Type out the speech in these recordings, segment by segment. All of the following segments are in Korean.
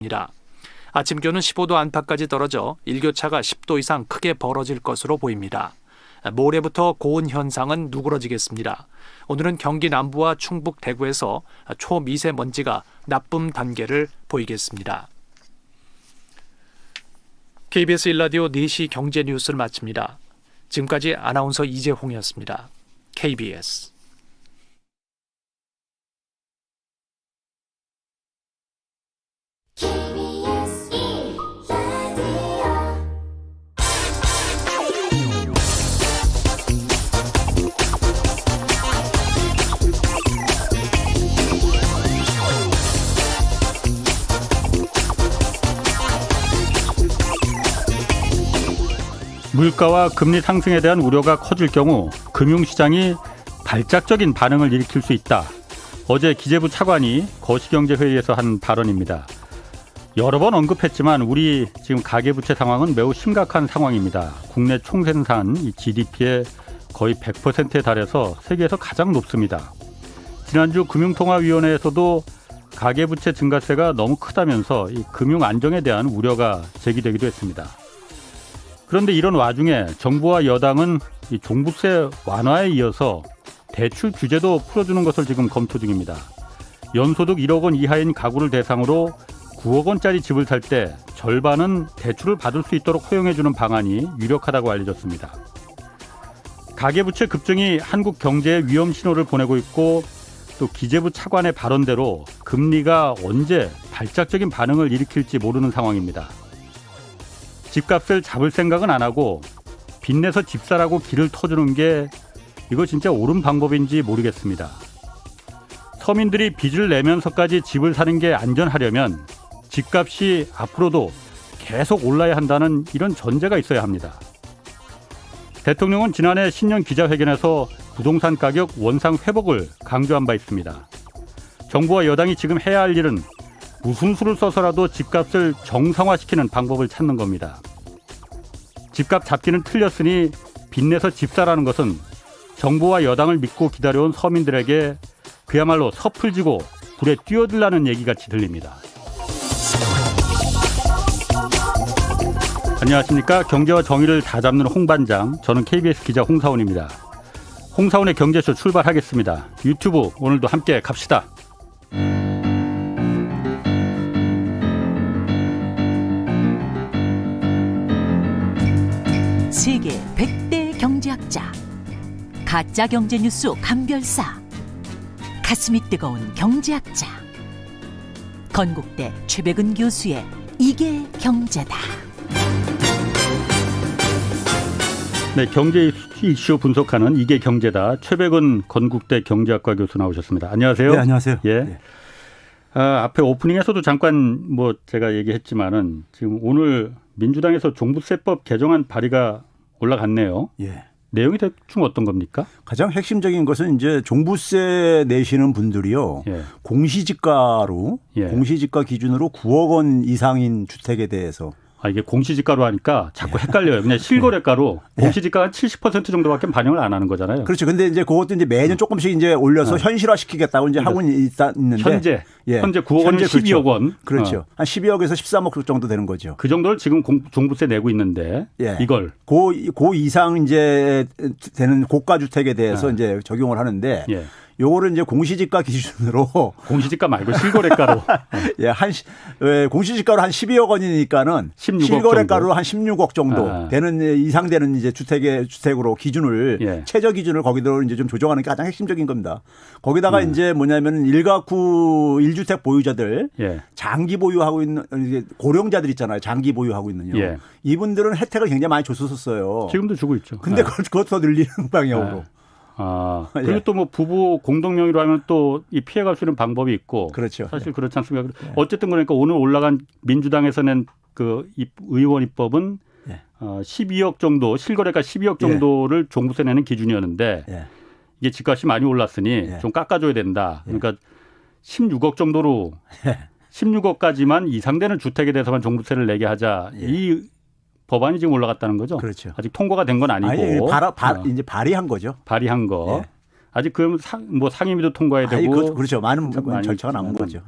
입니다. 아침 기온은 15도 안팎까지 떨어져 일교차가 10도 이상 크게 벌어질 것으로 보입니다. 모레부터 고온 현상은 누그러지겠습니다. 오늘은 경기 남부와 충북 대구에서 초미세먼지가 나쁨 단계를 보이겠습니다. KBS 1라디오 4시 경제 뉴스를 마칩니다. 지금까지 아나운서 이재홍이었습니다. KBS 물가와 금리 상승에 대한 우려가 커질 경우 금융시장이 발작적인 반응을 일으킬 수 있다. 어제 기재부 차관이 거시경제회의에서 한 발언입니다. 여러 번 언급했지만 우리 지금 가계부채 상황은 매우 심각한 상황입니다. 국내 총생산 GDP의 거의 100%에 달해서 세계에서 가장 높습니다. 지난주 금융통화위원회에서도 가계부채 증가세가 너무 크다면서 이 금융 안정에 대한 우려가 제기되기도 했습니다. 그런데 이런 와중에 정부와 여당은 이 종부세 완화에 이어서 대출 규제도 풀어주는 것을 지금 검토 중입니다. 연소득 1억 원 이하인 가구를 대상으로 9억 원짜리 집을 살 때 절반은 대출을 받을 수 있도록 허용해주는 방안이 유력하다고 알려졌습니다. 가계부채 급증이 한국 경제에 위험 신호를 보내고 있고 또 기재부 차관의 발언대로 금리가 언제 발작적인 반응을 일으킬지 모르는 상황입니다. 집값을 잡을 생각은 안 하고 빚내서 집 사라고 길을 터주는 게 이거 진짜 옳은 방법인지 모르겠습니다. 서민들이 빚을 내면서까지 집을 사는 게 안전하려면 집값이 앞으로도 계속 올라야 한다는 이런 전제가 있어야 합니다. 대통령은 지난해 신년 기자회견에서 부동산 가격 원상 회복을 강조한 바 있습니다. 정부와 여당이 지금 해야 할 일은 무슨 수를 써서라도 집값을 정상화시키는 방법을 찾는 겁니다. 집값 잡기는 틀렸으니 빚내서 집 사라는 것은 정부와 여당을 믿고 기다려온 서민들에게 그야말로 섣불지고 불에 뛰어들라는 얘기같이 들립니다. 안녕하십니까. 경제와 정의를 다잡는 홍반장, 저는 KBS 기자 홍사원입니다. 홍사원의 경제쇼 출발하겠습니다. 유튜브 오늘도 함께 갑시다. 세계 100대 경제학자, 가짜 경제뉴스 감별사, 가슴이 뜨거운 경제학자, 건국대 최백은 교수의 이게 경제다. 네, 경제 이슈 분석하는 이게 경제다. 최백은 건국대 경제학과 교수 나오셨습니다. 안녕하세요. 네, 안녕하세요. 예. 네. 앞에 오프닝에서도 잠깐 제가 얘기했지만은 지금 오늘 민주당에서 종부세법 개정안 발의가 올라갔네요. 예. 내용이 대충 어떤 겁니까? 가장 핵심적인 것은 이제 종부세 내시는 분들이요. 예. 공시지가로 예. 공시지가 기준으로 9억 원 이상인 주택에 대해서 이게 공시지가로 하니까 자꾸 헷갈려요. 그냥 실거래가로 공시지가가 한 70% 정도밖에 반영을 안 하는 거잖아요. 그렇죠. 근데 이제 그것도 이제 매년 조금씩 이제 올려서 현실화시키겠다고 이제 하고 있는데 현재 9억 원이 12억 원. 그렇죠. 한 12억에서 13억 정도 되는 거죠. 그 정도를 지금 종부세 내고 있는데 이걸 고 이상 이제 되는 고가 주택에 대해서 이제 적용을 하는데 요거를 이제 공시지가 기준으로 공시지가 말고 실거래가로 공시지가로 한 12억 원이니까는 16억 실거래가로 한 16억 정도 되는 이상 되는 이제 주택으로 기준을 최저 기준을 거기로 이제 좀 조정하는 게 가장 핵심적인 겁니다. 거기다가 이제 뭐냐면 1가구 1주택 보유자들 장기 보유하고 있는 고령자들 있잖아요. 장기 보유하고 있는요. 이분들은 혜택을 굉장히 많이 줬었어요. 지금도 주고 있죠. 근데 그것 더 늘리는 방향으로. 그리고 또 부부 공동명의로 하면 또 이 피해갈 수 있는 방법이 있고. 그렇죠. 사실 그렇지 않습니까? 어쨌든 그러니까 오늘 올라간 민주당에서 낸 그 의원 입법은 12억 정도, 실거래가 12억 정도를 종부세 내는 기준이었는데 이게 집값이 많이 올랐으니 좀 깎아줘야 된다. 그러니까 16억 정도로 16억까지만 이상되는 주택에 대해서만 종부세를 내게 하자. 이 법안이 지금 올라갔다는 거죠? 그렇죠. 아직 통과가 된 건 아니고. 이제 발의한 거죠. 발의한 거. 아직 그럼 상임위도 통과해야 되고. 그렇죠. 많은 절차가 남은 거죠.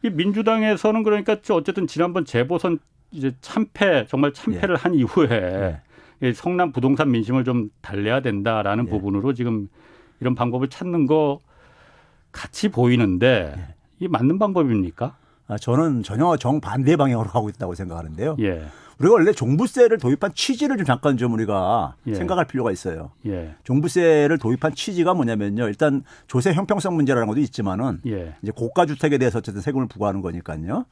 이 민주당에서는 그러니까 어쨌든 지난번 재보선 이제 정말 참패를 한 이후에 이 성남 부동산 민심을 좀 달래야 된다라는 부분으로 지금 이런 방법을 찾는 거 같이 보이는데 이게 맞는 방법입니까? 저는 전혀 정반대 방향으로 가고 있다고 생각하는데요. 예. 우리가 원래 종부세를 도입한 취지를 좀 잠깐 좀 우리가 생각할 필요가 있어요. 예. 종부세를 도입한 취지가 뭐냐면요. 일단 조세 형평성 문제라는 것도 있지만은 이제 고가 주택에 대해서 어쨌든 세금을 부과하는 거니까요.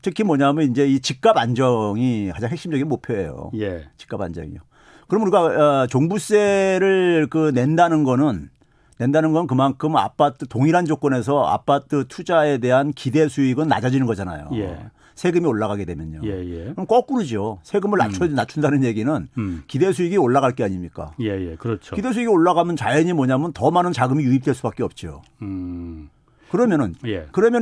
특히 뭐냐면 이제 이 집값 안정이 가장 핵심적인 목표예요. 집값 안정이요. 그럼 우리가 종부세를 낸다는 건 그만큼 아파트 동일한 조건에서 아파트 투자에 대한 기대 수익은 낮아지는 거잖아요. 세금이 올라가게 되면요. 그럼 거꾸로죠. 세금을 낮춘다는 얘기는 기대 수익이 올라갈 게 아닙니까? 그렇죠. 기대 수익이 올라가면 자연히 뭐냐면 더 많은 자금이 유입될 수밖에 없죠. 그러면은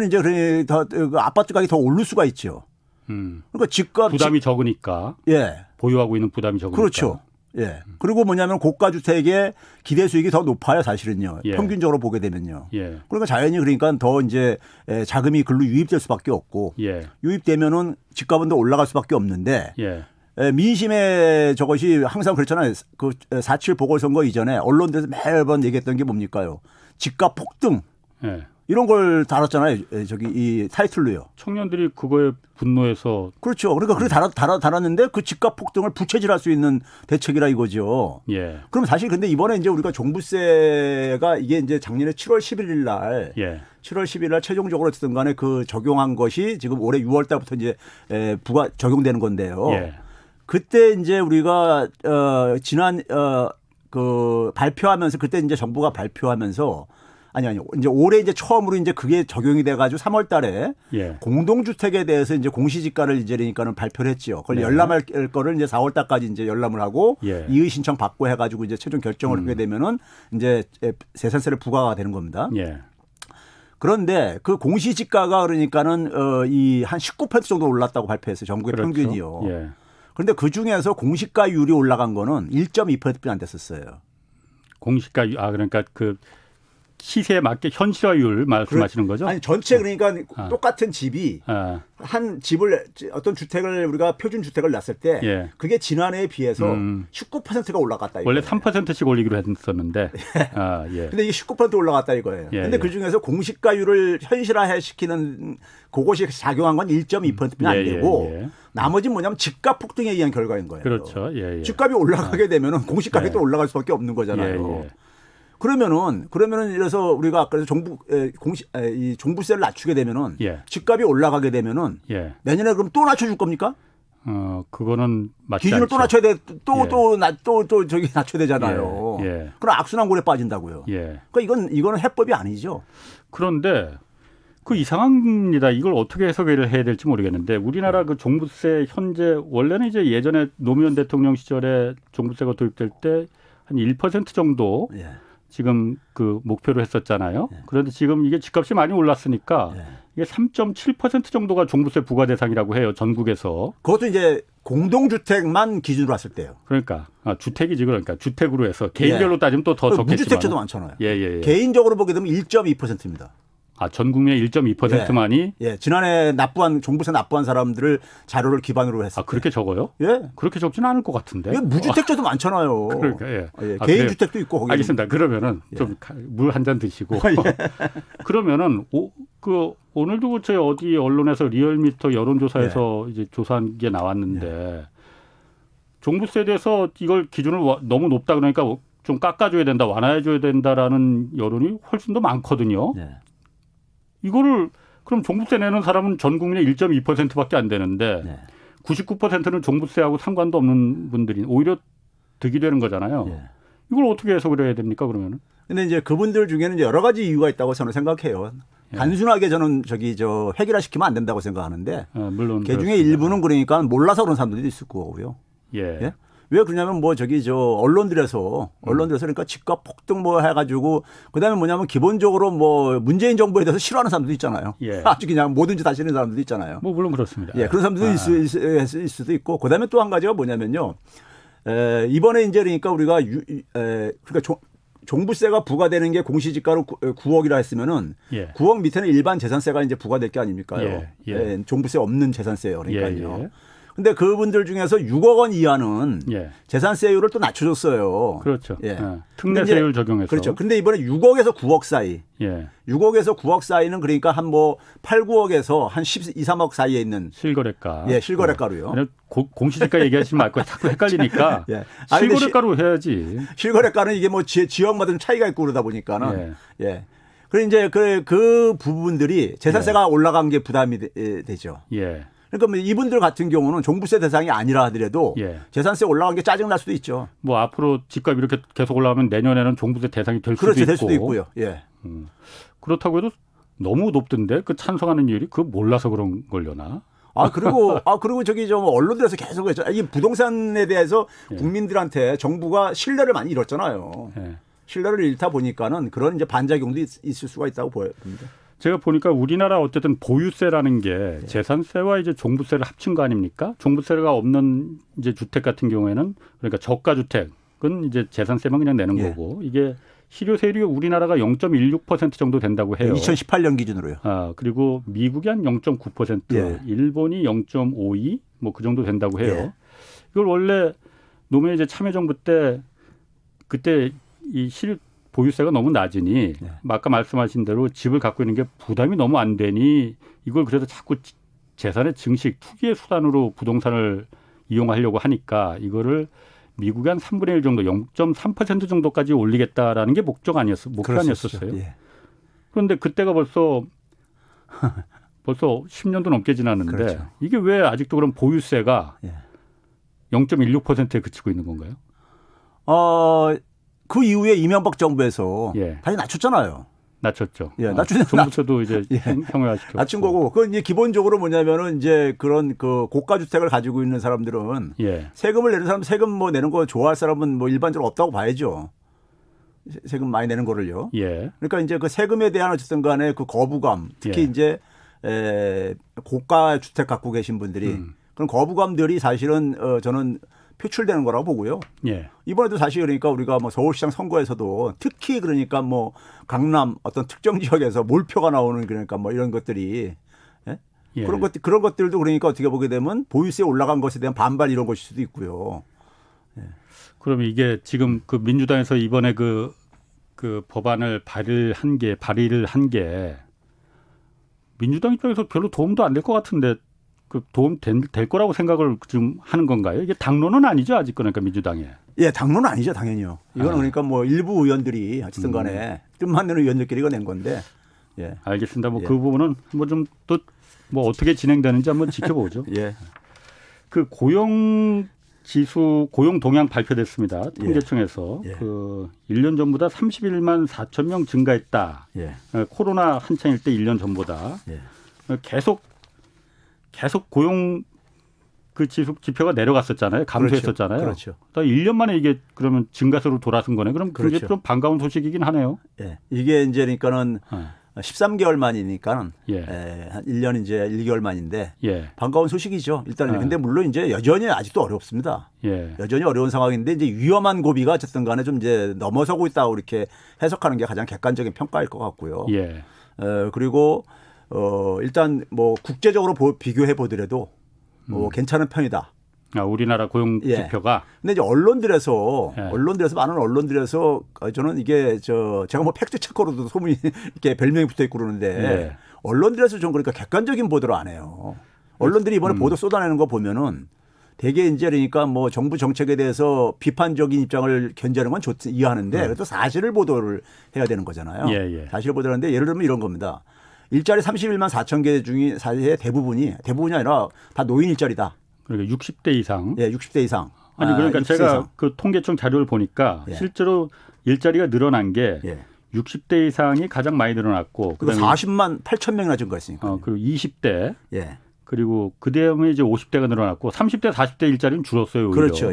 이제 더 아파트 가격이 더 오를 수가 있죠. 그러니까 집값 부담이 적으니까. 보유하고 있는 부담이 적으니까. 그렇죠. 그리고 뭐냐면 고가 주택의 기대 수익이 더 높아요, 사실은요. 평균적으로 보게 되면요. 그러니까 자연히 그러니까 더 이제 자금이 글로 유입될 수밖에 없고 유입되면은 집값은 더 올라갈 수밖에 없는데 민심의 저것이 항상 그렇잖아요. 그 4.7 보궐선거 이전에 언론들에서 매번 얘기했던 게 뭡니까요? 집값 폭등. 이런 걸 달았잖아요. 저기 이 타이틀로요. 청년들이 그거에 분노해서. 그렇죠. 그러니까 그렇게 달았는데 그 집값 폭등을 부채질할 수 있는 대책이라 이거죠. 그럼 사실 근데 이번에 이제 우리가 종부세가 이게 이제 작년에 7월 11일 날 7월 10일 날 최종적으로 어쨌든 간에 그 적용한 것이 지금 올해 6월 달부터 이제 적용되는 건데요. 그때 이제 우리가 지난 그 발표하면서 그때 이제 정부가 발표하면서 아니요. 이제 올해 이제 처음으로 이제 그게 적용이 돼가지고 3월 달에 공동주택에 대해서 이제 공시지가를 이제 그러니까는 발표를 했지요. 그걸 열람할 거를 이제 4월 달까지 이제 열람을 하고 이의 신청 받고 해가지고 이제 최종 결정을 하게 되면은 이제 세산세를 부과가 되는 겁니다. 그런데 그 공시지가가 그러니까는 이 한 19% 정도 올랐다고 발표했어요. 전국의 평균이요. 그런데 그 중에서 공시가율이 올라간 거는 1.2%뿐이 안 됐었어요. 공시가 그러니까 그 시세에 맞게 현실화율 말씀하시는 거죠? 아니 전체 그러니까 똑같은 집이 한 집을 어떤 주택을 우리가 표준 주택을 놨을 때 그게 지난해에 비해서 19%가 올라갔다 이거예요. 원래 3%씩 올리기로 했었는데. 근데 이게 19% 올라갔다 이거예요. 근데 그 중에서 공시가율을 현실화 시키는 그것이 작용한 건 1.2%뿐이 안 되고 나머지는 뭐냐면 집값 폭등에 의한 결과인 거예요. 그렇죠. 집값이 올라가게 되면은 공시가격도 올라갈 수밖에 없는 거잖아요. 그러면은 이래서 우리가 아까 이 종부세를 낮추게 되면은 집값이 올라가게 되면은 내년에 그럼 또 낮춰줄 겁니까? 그거는 맞지 기준을 않죠. 또 낮춰야 돼. 또 저기 낮춰야 되잖아요. 그럼 악순환골에 빠진다고요. 그러니까 이거는 해법이 아니죠. 그런데 그 이상합니다. 이걸 어떻게 해석을 해야 될지 모르겠는데 우리나라 그 종부세 현재 원래는 이제 예전에 노무현 대통령 시절에 종부세가 도입될 때 한 1% 정도 지금 그 목표로 했었잖아요. 그런데 지금 이게 집값이 많이 올랐으니까 이게 3.7% 정도가 종부세 부과 대상이라고 해요. 전국에서. 그것도 이제 공동주택만 기준으로 했을 때요. 그러니까 주택이지 그러니까 주택으로 해서 개인별로 따지면 또 더 적겠지만. 무주택자도 많잖아요. 개인적으로 보게 되면 1.2%입니다. 전 국민의 1.2%만이? 지난해 종부세 납부한 사람들을 자료를 기반으로 했어요. 그렇게 적어요? 그렇게 적지는 않을 것 같은데. 무주택자도 많잖아요. 그러니까 개인 주택도 있고. 거기 알겠습니다. 그러면은 좀 물 한 잔 드시고. 그러면은 오늘도 저희 어디 언론에서 리얼미터 여론조사에서 이제 조사한 게 나왔는데 종부세에 대해서 이걸 기준을 너무 높다 그러니까 좀 깎아줘야 된다, 완화해줘야 된다라는 여론이 훨씬 더 많거든요. 이거를 그럼 종부세 내는 사람은 전 국민의 1.2%밖에 안 되는데 99%는 종부세하고 상관도 없는 분들이 오히려 득이 되는 거잖아요. 이걸 어떻게 해석을 해야 됩니까 그러면은? 근데 이제 그분들 중에는 이제 여러 가지 이유가 있다고 저는 생각해요. 단순하게 저는 획일화시키면 안 된다고 생각하는데 물론 그 중에 일부는 그러니까 몰라서 그런 사람들도 있을 거고요. 왜 그러냐면 언론들에서 그러니까 집값 폭등 해가지고 그다음에 뭐냐면 기본적으로 문재인 정부에 대해서 싫어하는 사람들도 있잖아요. 아주 그냥 뭐든지 다 싫어하는 사람들도 있잖아요. 물론 그렇습니다. 그런 사람들도 있을 수도 있고 그다음에 또 한 가지가 뭐냐면요. 이번에 이제 그러니까 우리가 그러니까 종부세가 부과되는 게 공시지가로 9억이라 했으면은 예. 9억 밑에는 일반 재산세가 이제 부과될 게 아닙니까요? 예. 예. 예, 종부세 없는 재산세예요. 그러니까요. 예. 근데 그분들 중에서 6억 원 이하는 예. 재산세율을 또 낮춰줬어요. 그렇죠. 예. 특례세율 적용해서. 그렇죠. 근데 이번에 6억에서 9억 사이. 예. 6억에서 9억 사이는 그러니까 한 뭐 8, 9억에서 한 12, 3억 사이에 있는 실거래가. 예, 실거래가로요. 공시지가 얘기하시면 말고 자꾸 헷갈리니까 예. 실거래가로 해야지. 실거래가는 이게 뭐 지역마다 좀 차이가 있고 그러다 보니까는 예. 그래 이제 그 부분들이 재산세가 올라간 게 부담이 되죠. 예. 그러니까 뭐 이분들 같은 경우는 종부세 대상이 아니라 하더라도 예. 재산세 올라간 게 짜증 날 수도 있죠. 뭐 앞으로 집값 이렇게 계속 올라가면 내년에는 종부세 대상이 될 그렇죠, 수도 있고. 될 수도 있고요. 예. 그렇다고 해도 너무 높던데 그 찬성하는 이율이 그거 몰라서 그런 걸려나? 그리고 저기 좀 언론들에서 계속 했죠. 이 부동산에 대해서 국민들한테 정부가 신뢰를 많이 잃었잖아요. 예. 신뢰를 잃다 보니까는 그런 이제 반작용도 있을 수가 있다고 봅니다. 제가 보니까 우리나라 어쨌든 보유세라는 게 재산세와 이제 종부세를 합친 거 아닙니까? 종부세가 없는 이제 주택 같은 경우에는 그러니까 저가 주택은 이제 재산세만 그냥 내는 거고 이게 실효세율이 우리나라가 0.16% 정도 된다고 해요. 2018년 기준으로요. 그리고 미국이 한 0.9%, 일본이 0.52, 뭐 그 정도 된다고 해요. 이걸 원래 노무현 이제 참여정부 때 그때 이 보유세가 너무 낮으니 아까 말씀하신 대로 집을 갖고 있는 게 부담이 너무 안 되니 이걸 그래서 자꾸 재산의 증식, 투기의 수단으로 부동산을 이용하려고 하니까 이거를 미국의 한 3분의 1 정도, 0.3% 정도까지 올리겠다라는 게 목표 아니었었어요. 예. 그런데 그때가 벌써 10년도 넘게 지났는데 그렇죠. 이게 왜 아직도 그럼 보유세가 0.16%에 그치고 있는 건가요? 그 이후에 이명박 정부에서 다시 낮췄잖아요. 낮췄죠. 정부처도 이제 형해화시켰고. 낮춘 거고, 그건 이제 기본적으로 뭐냐면은 이제 그런 그 고가 주택을 가지고 있는 사람들은 세금을 내는 사람, 세금 뭐 내는 거 좋아할 사람은 뭐 일반적으로 없다고 봐야죠. 세금 많이 내는 거를요. 그러니까 이제 그 세금에 대한 어쨌든 간에 그 거부감, 특히 이제 고가 주택 갖고 계신 분들이 그런 거부감들이 사실은 저는 표출되는 거라고 보고요. 이번에도 사실 그러니까 우리가 뭐 서울시장 선거에서도 특히 그러니까 뭐 강남 어떤 특정 지역에서 몰표가 나오는 그러니까 뭐 이런 것들이 그런 것들도 그러니까 어떻게 보게 되면 보유세 올라간 것에 대한 반발 이런 것일 수도 있고요. 그럼 이게 지금 그 민주당에서 이번에 그 법안을 발의를 한 게 민주당 입장에서 별로 도움도 안 될 것 같은데 그 도움 될 거라고 생각을 지금 하는 건가요? 이게 당론은 아니죠, 아직 그러니까 민주당에. 당론은 아니죠, 당연히요. 이거는 그러니까 뭐 일부 의원들이 어쨌든 간에 뜻만 내는 의원들끼리 낸 건데. 알겠습니다. 뭐 그 부분은 뭐 좀 또 뭐 어떻게 진행되는지 한번 지켜보죠. 그 고용 동향 발표됐습니다. 통계청에서 그 1년 전보다 31만 4천 명 증가했다. 코로나 한창일 때 1년 전보다 계속 고용 그 지표가 내려갔었잖아요. 감소했었잖아요. 그렇죠. 1년 만에 이게 그러면 증가세로 돌아선 거네. 그럼 그게 좀 반가운 소식이긴 하네요. 이게 이제 그러니까는 13개월 만이니까는 한 1년 이제 1개월 만인데 반가운 소식이죠. 일단은 근데 물론 이제 여전히 아직도 어렵습니다. 여전히 어려운 상황인데 이제 위험한 고비가 어쨌든 간에 좀 이제 넘어서고 있다고 이렇게 해석하는 게 가장 객관적인 평가일 것 같고요. 그리고 일단 뭐 국제적으로 비교해 보더라도 괜찮은 편이다. 우리나라 고용 지표가. 근데 이제 언론들에서 많은 언론들에서 저는 이게 제가 뭐 팩트 체커로도 소문이 이렇게 별명이 붙어 있고 그러는데 언론들에서 좀 그러니까 객관적인 보도를 안 해요. 언론들이 이번에 보도 쏟아내는 거 보면은 되게 이제 그러니까 뭐 정부 정책에 대해서 비판적인 입장을 견제하는 건 이해하는데 그래도 사실을 보도를 해야 되는 거잖아요. 사실 보도를 하는데 예를 들면 이런 겁니다. 일자리 31만 4천 개 중에 사실 대부분이 아니라 다 노인 일자리다. 그러니까 60대 이상. 60대 이상. 아니 그러니까 제가 이상. 그 통계청 자료를 보니까 실제로 일자리가 늘어난 게 60대 이상이 가장 많이 늘어났고 그다음에 40만 8천 명이나 증가했으니까. 그리고 20대. 그리고 그다음에 이제 50대가 늘어났고 30대 40대 일자리는 줄었어요. 오히려. 그렇죠.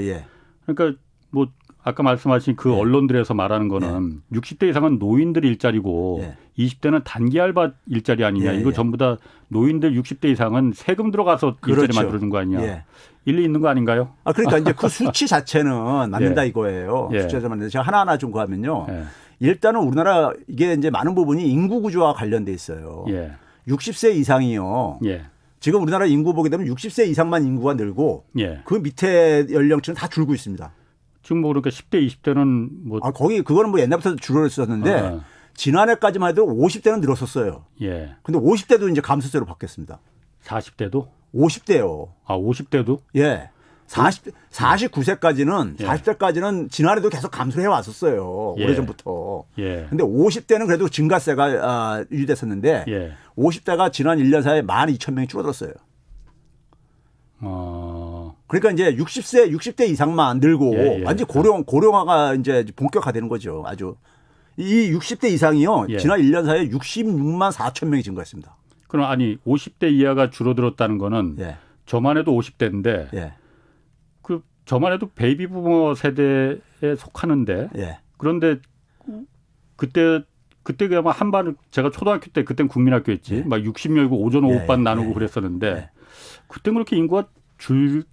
그러니까 뭐 아까 말씀하신 그 언론들에서 말하는 거는 60대 이상은 노인들 일자리고 20대는 단기 알바 일자리 아니냐. 이거 전부 다 노인들 60대 이상은 세금 들어가서 일자리 만들어준 거 아니냐. 일리 있는 거 아닌가요? 그러니까 이제 그 수치 자체는 맞는다 예. 이거예요. 예. 수치 자체는 맞는데 제가 하나하나 좀 구하면요. 예. 일단은 우리나라 이게 이제 많은 부분이 인구 구조와 관련돼 있어요. 예. 60세 이상이요. 예. 지금 우리나라 인구 보게 되면 60세 이상만 인구가 늘고 예. 그 밑에 연령층은 다 줄고 있습니다. 지금 뭐 그러니까 10대, 20대는 뭐 거기 그거는 뭐 옛날부터 줄어들었었는데 지난해까지만 해도 50대는 늘었었어요. 예. 근데 50대도 이제 감소세로 바뀌었습니다. 40대도? 50대요. 50대도? 예. 49세까지는 예. 40대까지는 지난해도 계속 감소해 왔었어요. 예. 오래전부터. 예. 근데 50대는 그래도 증가세가 유지됐었는데 예. 50대가 지난 1년 사이에 12,000명이 줄어들었어요. 그러니까 이제 60대 이상만 늘고 예. 완전 고령화가 이제 본격화되는 거죠. 아주. 이 60대 이상이요. 예. 지난 1년 사이에 66만 4천 명이 증가했습니다. 그럼 아니 50대 이하가 줄어들었다는 거는 예. 저만 해도 50대인데 예. 그 저만 해도 베이비 부모 세대에 속하는데 예. 그런데 그때 아마 한반 제가 초등학교 때 그땐 국민학교였지. 예. 막 60명이고 오전 오후반 예. 나누고 예. 그랬었는데 예. 그땐 그렇게 인구가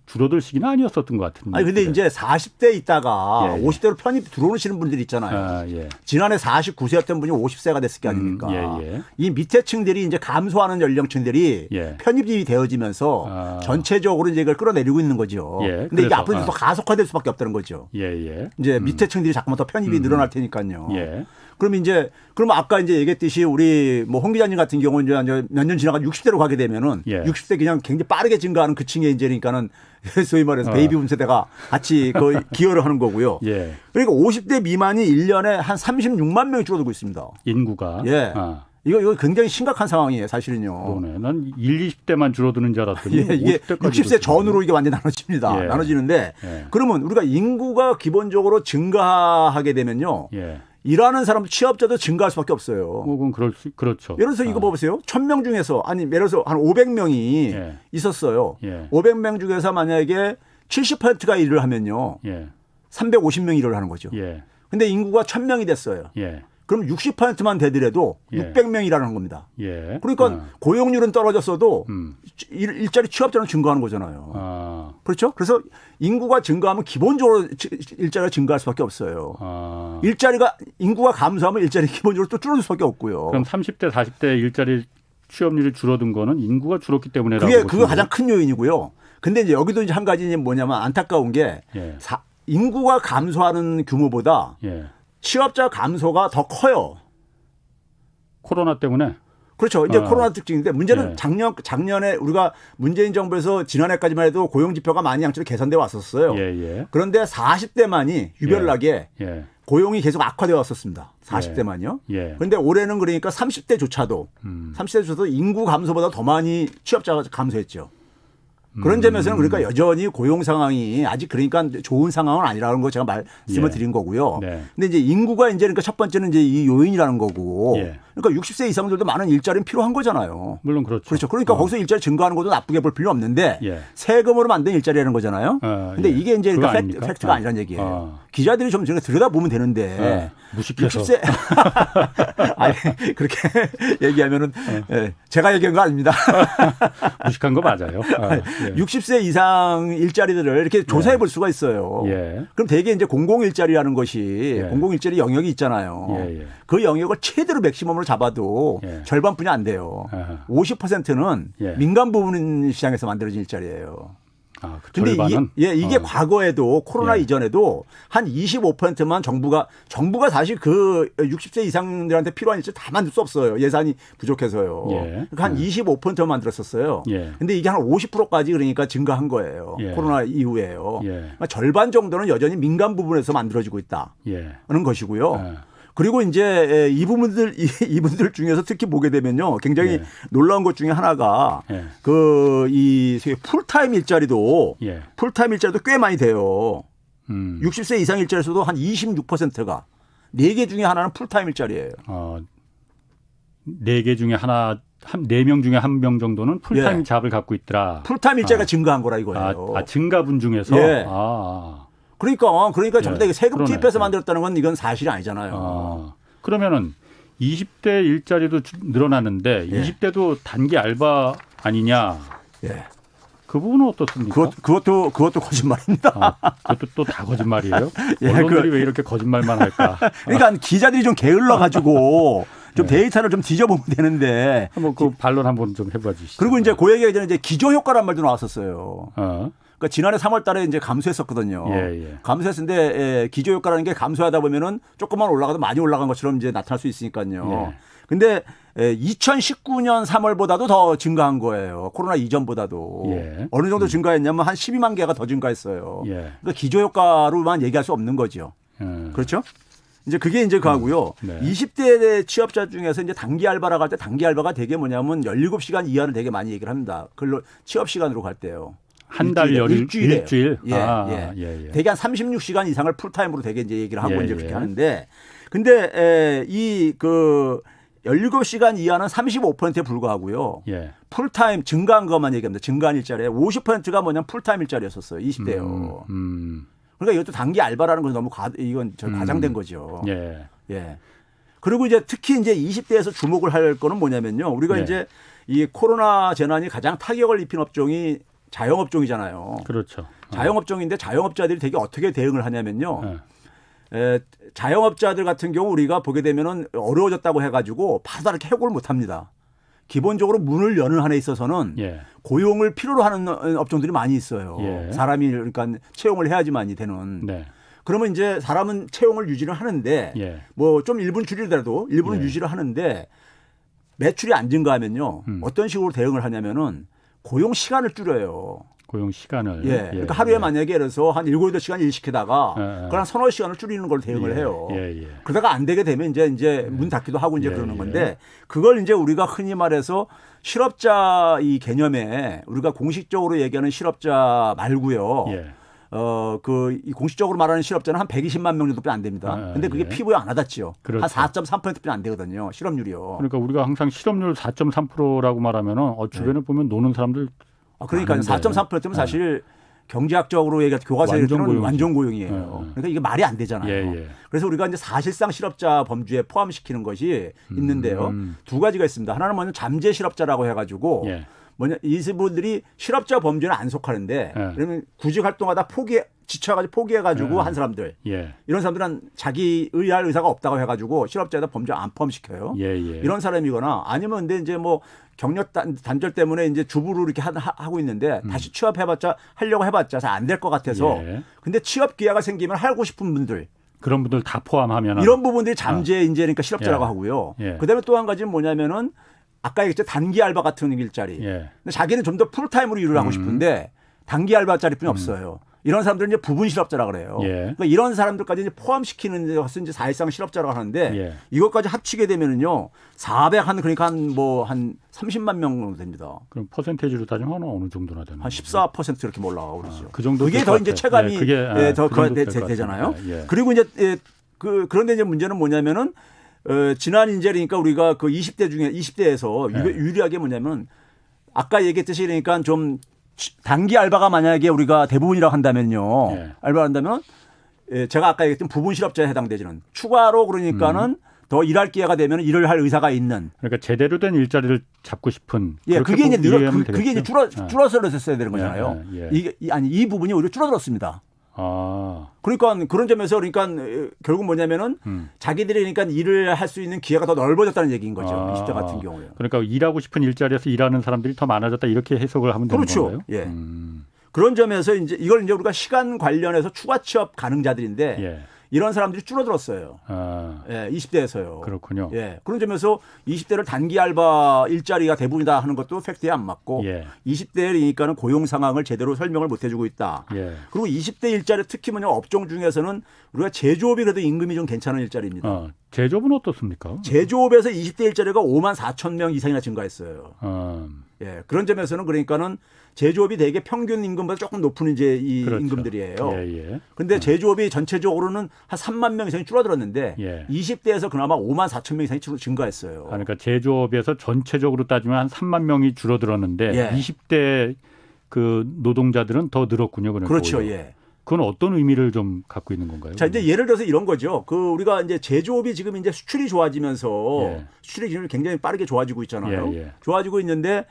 줄어들 시기는 아니었었던 것 같은데. 아니 근데 이제 40대 있다가 예. 50대로 편입 들어오시는 분들이 있잖아요. 예. 지난해 49세였던 분이 50세가 됐을 게 아닙니까? 예. 이 밑에 층들이 이제 감소하는 연령층들이 예. 편입이 되어지면서 전체적으로 이제 이걸 끌어내리고 있는 거죠. 예. 근데 이게 그래서, 앞으로 더 가속화될 수밖에 없다는 거죠. 예. 이제 밑에 층들이 자꾸만 더 편입이 늘어날 테니까요. 예. 그럼 아까 이제 얘기했듯이 우리 뭐 홍 기자님 같은 경우는 이제 몇 년 지나가 60대로 가게 되면은 예. 60대 그냥 굉장히 빠르게 증가하는 그 층에 이제 그러니까는 소위 말해서 베이비붐 세대가 같이 거의 기여를 하는 거고요. 예. 그러니까 50대 미만이 1년에 한 36만 명이 줄어들고 있습니다. 인구가. 예. 이거 굉장히 심각한 상황이에요, 사실은요. 그러네. 난 20대만 줄어드는 줄 알았더니 예, 이게 60세 전후로 이게 완전히 나눠집니다. 예. 나눠지는데 그러면 우리가 인구가 기본적으로 증가하게 되면요. 예. 일하는 사람도 취업자도 증가할 수밖에 없어요. 그건 그렇죠. 예를 들어서 이거 봐보세요. 1,000명 중에서 예를 들어서 한 500명이 예. 있었어요. 예. 500명 중에서 만약에 70%가 일을 하면요. 예. 350명이 일을 하는 거죠. 예. 근데 인구가 1,000명이 됐어요. 예. 그럼 60%만 되더라도 예. 600명이라는 겁니다. 예. 그러니까 고용률은 떨어졌어도 음. 일자리 취업자는 증가하는 거잖아요. 아. 그렇죠? 그래서 인구가 증가하면 기본적으로 일자리가 증가할 수밖에 없어요. 아. 인구가 감소하면 일자리 기본적으로 또 줄어들 수밖에 없고요. 그럼 30대, 40대 일자리 취업률이 줄어든 거는 인구가 줄었기 때문에라고 그게 가장 큰 요인이고요. 근데 이제 여기도 이제 한 가지 뭐냐면 안타까운 게 예. 인구가 감소하는 규모보다 예. 취업자 감소가 더 커요. 코로나 때문에. 그렇죠. 이제 코로나 특징인데 문제는 예. 작년에 우리가 문재인 정부에서 지난해까지만 해도 고용 지표가 많이 양쪽으로 개선돼 왔었어요. 예. 그런데 40대만이 유별나게 예. 고용이 계속 악화되어 왔었습니다. 40대만요. 예. 그런데 올해는 그러니까 30대조차도 30대조차도 인구 감소보다 더 많이 취업자가 감소했죠. 그런 점에서는 그러니까 여전히 고용 상황이 아직 그러니까 좋은 상황은 아니라는 거 제가 말씀을 드린 거고요. 네. 근데 이제 인구가 이제 그러니까 첫 번째는 이제 이 요인이라는 거고. 예. 그러니까 60세 이상들도 많은 일자리는 필요한 거잖아요. 물론 그렇죠. 그렇죠. 그러니까 거기서 일자리 증가하는 것도 나쁘게 볼 필요 없는데 예. 세금으로 만든 일자리라는 거잖아요. 근데 이게 이제 그거 그러니까 아닙니까? 팩트가 아니라는 얘기예요. 기자들이 좀 들여다보면 되는데 무식해서. 60세 아니 그렇게 얘기하면은 제가 얘기한 거 아닙니다. 무식한 거 맞아요. 60세 이상 일자리들을 이렇게 조사해 볼 수가 있어요. 예. 그럼 대개 이제 공공일자리라는 것이 예. 공공일자리 영역이 있잖아요. 예. 그 영역을 최대로 맥시멈으로 잡아도 예. 절반뿐이 안 돼요. 50%는 예. 민간 부분 시장에서 만들어진 일자리예요. 그 근데 절반은? 이게 과거에도 코로나 예. 이전에도 한 25%만 정부가 사실 그 60세 이상들한테 필요한 일자리 다 만들 수 없어요. 예산이 부족해서요. 예. 그러니까 한 25%만 만들었었어요. 예. 근데 이게 한 50%까지 그러니까 증가한 거예요. 예. 코로나 이후에요. 예. 그러니까 절반 정도는 여전히 민간 부분에서 만들어지고 있다는 예. 것이고요. 그리고 이제 이분들 중에서 특히 보게 되면요. 굉장히 예. 놀라운 것 중에 하나가 예. 이 풀타임 일자리도 예. 풀타임 일자리도 꽤 많이 돼요. 60세 60세 이상 일자리에서도 한 26%가 4개 중에 하나는 풀타임 일자리예요. 4개 중에 하나, 4명 중에 1명 정도는 풀타임 예. 잡을 갖고 있더라. 풀타임 일자리가 증가한 거라 이거예요. 증가분 중에서? 예. 그러니까 전부 다 예. 세금 그러네. 투입해서 만들었다는 건 이건 사실이 아니잖아요. 그러면은 20대 일자리도 늘어났는데 예. 20대도 단기 알바 아니냐? 예. 그 부분은 어떻습니까? 그것도 거짓말입니다. 그것도 또 다 거짓말이에요? 예, 언론들이 왜 이렇게 거짓말만 할까? 그러니까 기자들이 좀 게을러 가지고 좀 데이터를 좀 뒤져보면 되는데. 한번 그 반론 한번 좀 해봐 주시죠. 그리고 이제 그 얘기가 이제 기저 효과란 말도 나왔었어요. 그러니까 지난해 3월달에 이제 감소했었거든요. 감소했는데 기저 효과라는 게 감소하다 보면은 조금만 올라가도 많이 올라간 것처럼 이제 나타날 수 있으니까요. 근데 2019년 3월보다도 더 증가한 거예요. 코로나 이전보다도. 어느 정도 증가했냐면 한 12만 개가 더 증가했어요. 그러니까 기저 효과로만 얘기할 수 없는 거죠. 그렇죠? 이제 그게 이제 그거고요. 20대 취업자 중에서 이제 단기 알바라고 할 때 단기 알바가 되게 뭐냐면 17시간 이하를 되게 많이 얘기를 합니다. 그걸로 취업 시간으로 갈 때요. 한 달 일주일. 되게 한 36시간 이상을 풀타임으로 되게 이제 얘기를 하고 이제 그렇게 하는데 근데 이 그 17시간 이하는 35%에 불과하고요. 풀타임 증가한 것만 얘기합니다. 증가한 일자리에 50%가 뭐냐면 풀타임 일자리였었어요. 20대요. 그러니까 이것도 단기 알바라는 건 너무 이건 과장된 거죠. 그리고 이제 특히 이제 20대에서 주목을 할 거는 뭐냐면요. 우리가 이제 이 코로나 재난이 가장 타격을 입힌 업종이 자영업종이잖아요. 그렇죠. 자영업종인데 자영업자들이 되게 어떻게 대응을 하냐면요. 자영업자들 같은 경우 우리가 보게 되면은 어려워졌다고 해가지고 바로 이렇게 해고를 못 합니다. 기본적으로 문을 여는 한에 있어서는 고용을 필요로 하는 업종들이 많이 있어요. 사람이 그러니까 채용을 해야지만이 되는. 그러면 이제 사람은 채용을 유지를 하는데 뭐 좀 일부는 줄이더라도 일부는 유지를 하는데 매출이 안 증가하면요. 어떤 식으로 대응을 하냐면은 고용 시간을 줄여요. 고용 시간을. 그러니까 하루에 만약에 예를 들어서 한 7, 8시간 일시키다가 그런 서너 시간을 줄이는 걸 대응을 해요. 그러다가 안 되게 되면 이제 문 닫기도 하고 이제 그러는 건데 그걸 이제 우리가 흔히 말해서 실업자 이 개념에 우리가 공식적으로 얘기하는 실업자 말고요. 이 공식적으로 말하는 실업자는 한 120만 명 정도밖에 안 됩니다. 근데 그게 피부에 안 와닿죠. 그렇죠. 한 4.3%밖에 안 되거든요. 실업률이요. 그러니까 우리가 항상 실업률 4.3%라고 말하면은 주변에 보면 노는 사람들 그러니까 4.3%면 사실 경제학적으로 얘기할 때 교과서에서는 완전 고용이에요. 그러니까 이게 말이 안 되잖아요. 그래서 우리가 이제 사실상 실업자 범주에 포함시키는 것이 있는데요. 두 가지가 있습니다. 하나는 뭐냐면 잠재 실업자라고 해가지고 이분들이 실업자 범주는 안 속하는데 그러면 구직 활동하다 지쳐가지고 포기해가지고 한 사람들 이런 사람들은 자기 의할 의사가 없다고 해가지고 실업자에다 범주 안 포함시켜요. 이런 사람이거나 아니면 근데 이제 뭐 경력 단절 때문에 이제 주부로 이렇게 하고 있는데 다시 하려고 해봤자 잘 안 될 것 같아서 근데 취업 기회가 생기면 하고 싶은 분들 그런 분들 다 포함하면 이런 부분들이 잠재 인재니까 실업자라고 하고요. 그다음에 또 한 가지는 뭐냐면은 아까 얘기했죠. 단기 알바 같은 일자리. 근데 자기는 좀 더 풀타임으로 일을 하고 싶은데 단기 알바짜리뿐이 없어요. 이런 사람들은 이제 부분 실업자라 그래요. 그러니까 이런 사람들까지 이제 포함시키는 것은 이제 사실상 실업자라고 하는데 이것까지 합치게 되면은요. 400 그러니까 한 30만 명 정도 됩니다. 그럼 퍼센테이지로 따지면 어느 정도나 되나요? 한 14% 이렇게 올라가고 그러죠. 그 정도 그게 더 이제 체감이 더 되잖아요. 그리고 이제 그런데 이제 문제는 뭐냐면은 지난 인재니까 우리가 그 20대 중에 20대에서 유리하게 뭐냐면 아까 얘기했듯이 그러니까 좀 단기 알바가 만약에 우리가 대부분이라고 한다면요. 알바를 한다면 제가 아까 얘기했던 부분 실업자에 해당되지는 추가로 그러니까는 더 일할 기회가 되면 일을 할 의사가 있는. 그러니까 제대로 된 일자리를 잡고 싶은. 그게 이제 그게 이제 줄어서 했어야 되는 거잖아요. 이 부분이 오히려 줄어들었습니다. 그러니까 그런 점에서 그러니까 결국 뭐냐면은 자기들이 그러니까 일을 할 수 있는 기회가 더 넓어졌다는 얘기인 거죠. 20대 같은 경우에. 그러니까 일하고 싶은 일자리에서 일하는 사람들이 더 많아졌다 이렇게 해석을 하면 되는 건가요? 그런 점에서 이제 이걸 이제 우리가 시간 관련해서 추가 취업 가능자들인데 이런 사람들이 줄어들었어요. 20대에서요. 그렇군요. 그런 점에서 20대를 단기 알바 일자리가 대부분이다 하는 것도 팩트에 안 맞고 20대니까는 고용 상황을 제대로 설명을 못 해주고 있다. 그리고 20대 일자리 특히 뭐냐 업종 중에서는 우리가 제조업이 그래도 임금이 좀 괜찮은 일자리입니다. 제조업은 어떻습니까? 제조업에서 20대 일자리가 5만 4천 명 이상이나 증가했어요. 그런 점에서는 그러니까는 제조업이 되게 평균 임금보다 조금 높은 이제 이 임금들이에요. 그런데 제조업이 전체적으로는 한 3만 명 이상이 줄어들었는데 20대에서 그나마 5만 4천 명 이상이 증가했어요. 그러니까 제조업에서 전체적으로 따지면 한 3만 명이 줄어들었는데 20대 그 노동자들은 더 늘었군요. 그렇죠. 그건 어떤 의미를 좀 갖고 있는 건가요? 자, 이제 예를 들어서 이런 거죠. 우리가 이제 제조업이 지금 이제 수출이 좋아지면서 수출이 지금 굉장히 빠르게 좋아지고 있잖아요. 좋아지고 있는데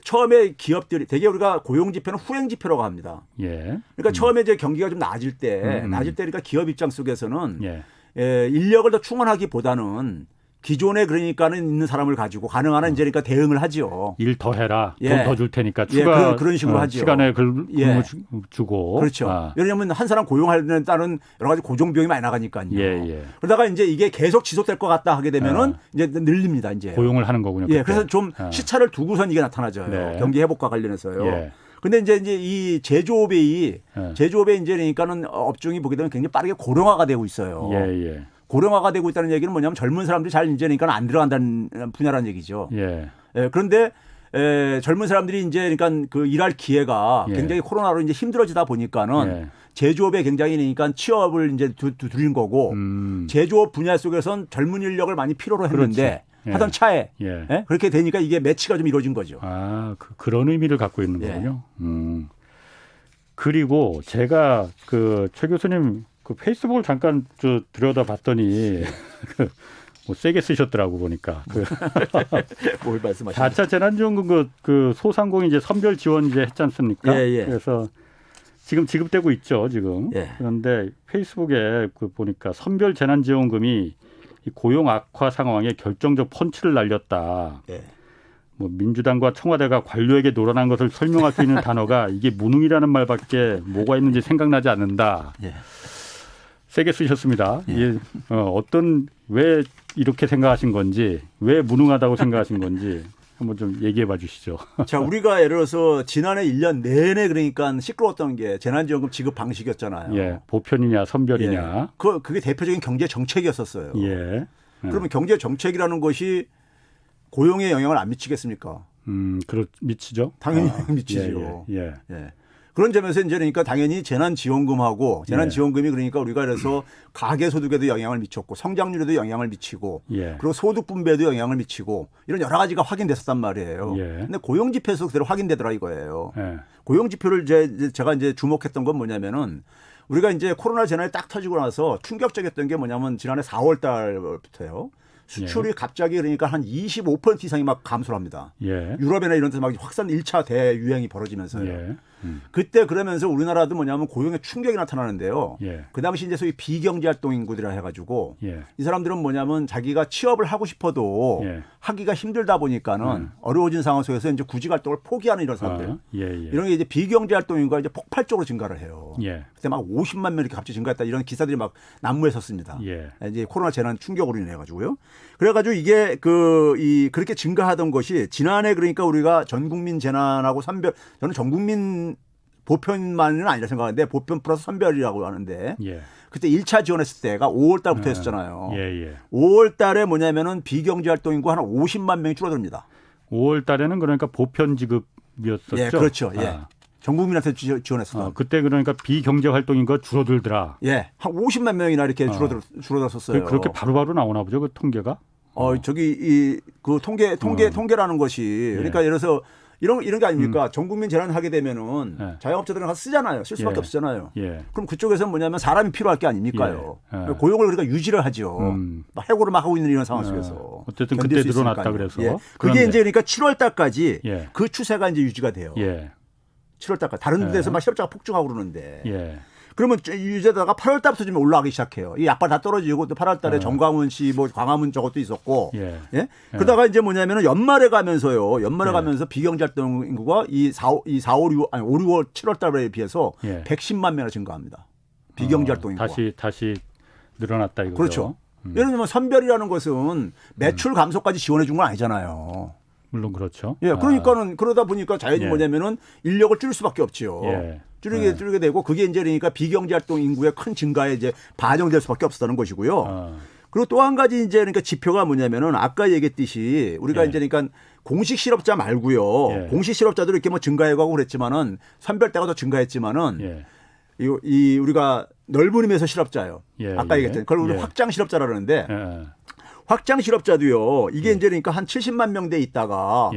처음에 기업들이 되게 우리가 고용 지표는 후행 지표라고 합니다. 예. 그러니까 처음에 이제 경기가 좀 나아질 때 그러니까 기업 입장 속에서는 예. 인력을 더 충원하기보다는 기존에 그러니까는 있는 사람을 가지고 가능한 한 이제 그러니까 대응을 하지요. 일 더 해라. 예. 돈 더 줄 테니까 추가 그런 식으로 하죠. 시간에 근무 예. 주고. 그렇죠. 왜냐하면 한 사람 고용하는 따른 여러 가지 고정 비용이 많이 나가니까요. 예. 그러다가 이제 이게 계속 지속될 것 같다 하게 되면은 이제 늘립니다. 이제 고용을 하는 거군요. 예, 그래서 좀 시차를 두고선 이게 나타나죠. 네. 경기 회복과 관련해서요. 예. 근데 이제 이 제조업이 이제 그러니까는 업종이 보게 되면 굉장히 빠르게 고령화가 되고 있어요. 예. 고령화가 되고 있다는 얘기는 뭐냐면 젊은 사람들이 잘 이제 그러니까 안 들어간다는 분야라는 얘기죠. 예. 그런데 젊은 사람들이 이제 그러니까 그 일할 기회가 예. 굉장히 코로나로 이제 힘들어지다 보니까는 제조업에 굉장히 그러니까 취업을 이제 두드린 거고 제조업 분야 속에선 젊은 인력을 많이 필요로 했는데 하던 차에 그렇게 되니까 이게 매치가 좀 이루어진 거죠. 아, 그런 의미를 갖고 있는 거군요. 그리고 제가 그 최 교수님 그 페이스북을 잠깐 들여다봤더니 뭐 세게 쓰셨더라고 보니까. 뭘 말씀하시는? 4차 재난지원금 그 소상공인 이제 선별 지원 이제 했지 않습니까? 그래서 지금 지급되고 있죠, 지금. 그런데 페이스북에 그 보니까 선별 재난지원금이 이 고용 악화 상황에 결정적 펀치를 날렸다. 뭐 민주당과 청와대가 관료에게 노란한 것을 설명할 수 있는 단어가 이게 무능이라는 말밖에 뭐가 있는지 생각나지 않는다. 세게 쓰셨습니다. 왜 이렇게 생각하신 건지, 왜 무능하다고 생각하신 건지 한번 좀 얘기해 봐 주시죠. 자, 우리가 예를 들어서 지난해 1년 내내 그러니까 시끄러웠던 게 재난지원금 지급 방식이었잖아요. 예, 보편이냐 선별이냐. 그게 대표적인 경제 정책이었었어요. 그러면 경제 정책이라는 것이 고용에 영향을 안 미치겠습니까? 미치죠. 당연히 미치죠. 예. 그런 점에서 이제 그러니까 당연히 재난지원금하고 재난지원금이 그러니까 우리가 그래서 가계소득에도 영향을 미쳤고 성장률에도 영향을 미치고 그리고 소득 분배에도 영향을 미치고 이런 여러 가지가 확인됐었단 말이에요. 근데 고용지표에서 그대로 확인되더라 이거예요. 고용지표를 제가 이제 주목했던 건 뭐냐면은 우리가 이제 코로나 재난이 딱 터지고 나서 충격적이었던 게 뭐냐면 지난해 4월 달부터요. 수출이 갑자기 그러니까 한 25% 이상이 막 감소를 합니다. 유럽이나 이런 데서 막 확산 1차 대유행이 벌어지면서요. 그때 그러면서 우리나라도 뭐냐면 고용에 충격이 나타나는데요. 그 당시 이제 소위 비경제활동 인구들이라 해가지고 이 사람들은 뭐냐면 자기가 취업을 하고 싶어도 하기가 힘들다 보니까는 어려워진 상황 속에서 이제 구직활동을 포기하는 이런 사람들. 이런 게 이제 비경제활동 인구가 이제 폭발적으로 증가를 해요. 그때 막 50만 명 이렇게 갑자기 증가했다 이런 기사들이 막 난무에 섰습니다. 이제 코로나 재난 충격으로 인해 가지고요. 그래가지고 이게 그렇게 증가하던 것이 지난해 그러니까 우리가 전 국민 재난하고 선별 저는 전 국민 보편만은 아니라 생각하는데 보편 플러스 선별이라고 하는데 그때 1차 지원했을 때가 5월 달부터 했었잖아요. 5월 달에 뭐냐면은 비경제활동 인구 한 50만 명이 줄어듭니다. 5월 달에는 그러니까 보편 지급이었었죠. 그렇죠. 전 국민한테 지원했었던. 그때 그러니까 비경제 활동 인구가 줄어들더라. 한 50만 명이나 이렇게 줄어들었었어요. 그렇게 바로바로 나오나 보죠, 그 통계가? 저기 그 통계라는 것이 그러니까 예를 들어서 이런 게 아닙니까? 전 국민 재난 하게 되면은 자영업자들은 가서 쓰잖아요. 쓸 수밖에 없잖아요. 그럼 그쪽에서는 뭐냐면 사람이 필요할 게 아닙니까요? 고용을 그러니까 유지를 하죠. 막 해고를 막 하고 있는 이런 상황 속에서. 어쨌든 그때 늘어났다 그래서. 그게 이제 그러니까 7월 달까지 그 추세가 이제 유지가 돼요. 7월 달까지 다른 데서 막 실업자가 폭증하고 그러는데. 그러면 유지하다가 8월 달부터 좀 올라가기 시작해요. 이 약발 다 떨어지고 또 8월 달에 정광훈 씨, 뭐 광화문 저것도 있었고. 그러다가 이제 뭐냐면은 연말에 가면서요. 가면서 비경제활동 인구가 5, 6월, 7월 달에 비해서 110만 명이나 증가합니다. 비경제활동 인구가. 다시 늘어났다 이거죠. 그렇죠. 예를 들면 선별이라는 것은 매출 감소까지 지원해 준 건 아니잖아요. 물론 그렇죠. 그러니까는 그러다 보니까 자연히 뭐냐면은 인력을 줄일 수밖에 없지요. 줄이게 되고 그게 이제 그러니까 비경제활동 인구의 큰 증가에 이제 반영될 수밖에 없었다는 것이고요. 그리고 또 한 가지 이제 그러니까 지표가 뭐냐면은 아까 얘기했듯이 우리가 이제 그러니까 공식 실업자 말고요. 공식 실업자도 이렇게 뭐 증가해가고 그랬지만은 선별대가 더 증가했지만은 이 우리가 넓은 의미에서 실업자예요. 아까 얘기했던 그걸 우리 확장 실업자라 그러는데 확장 실업자도요. 이게 이제 그러니까 한 70만 명대 있다가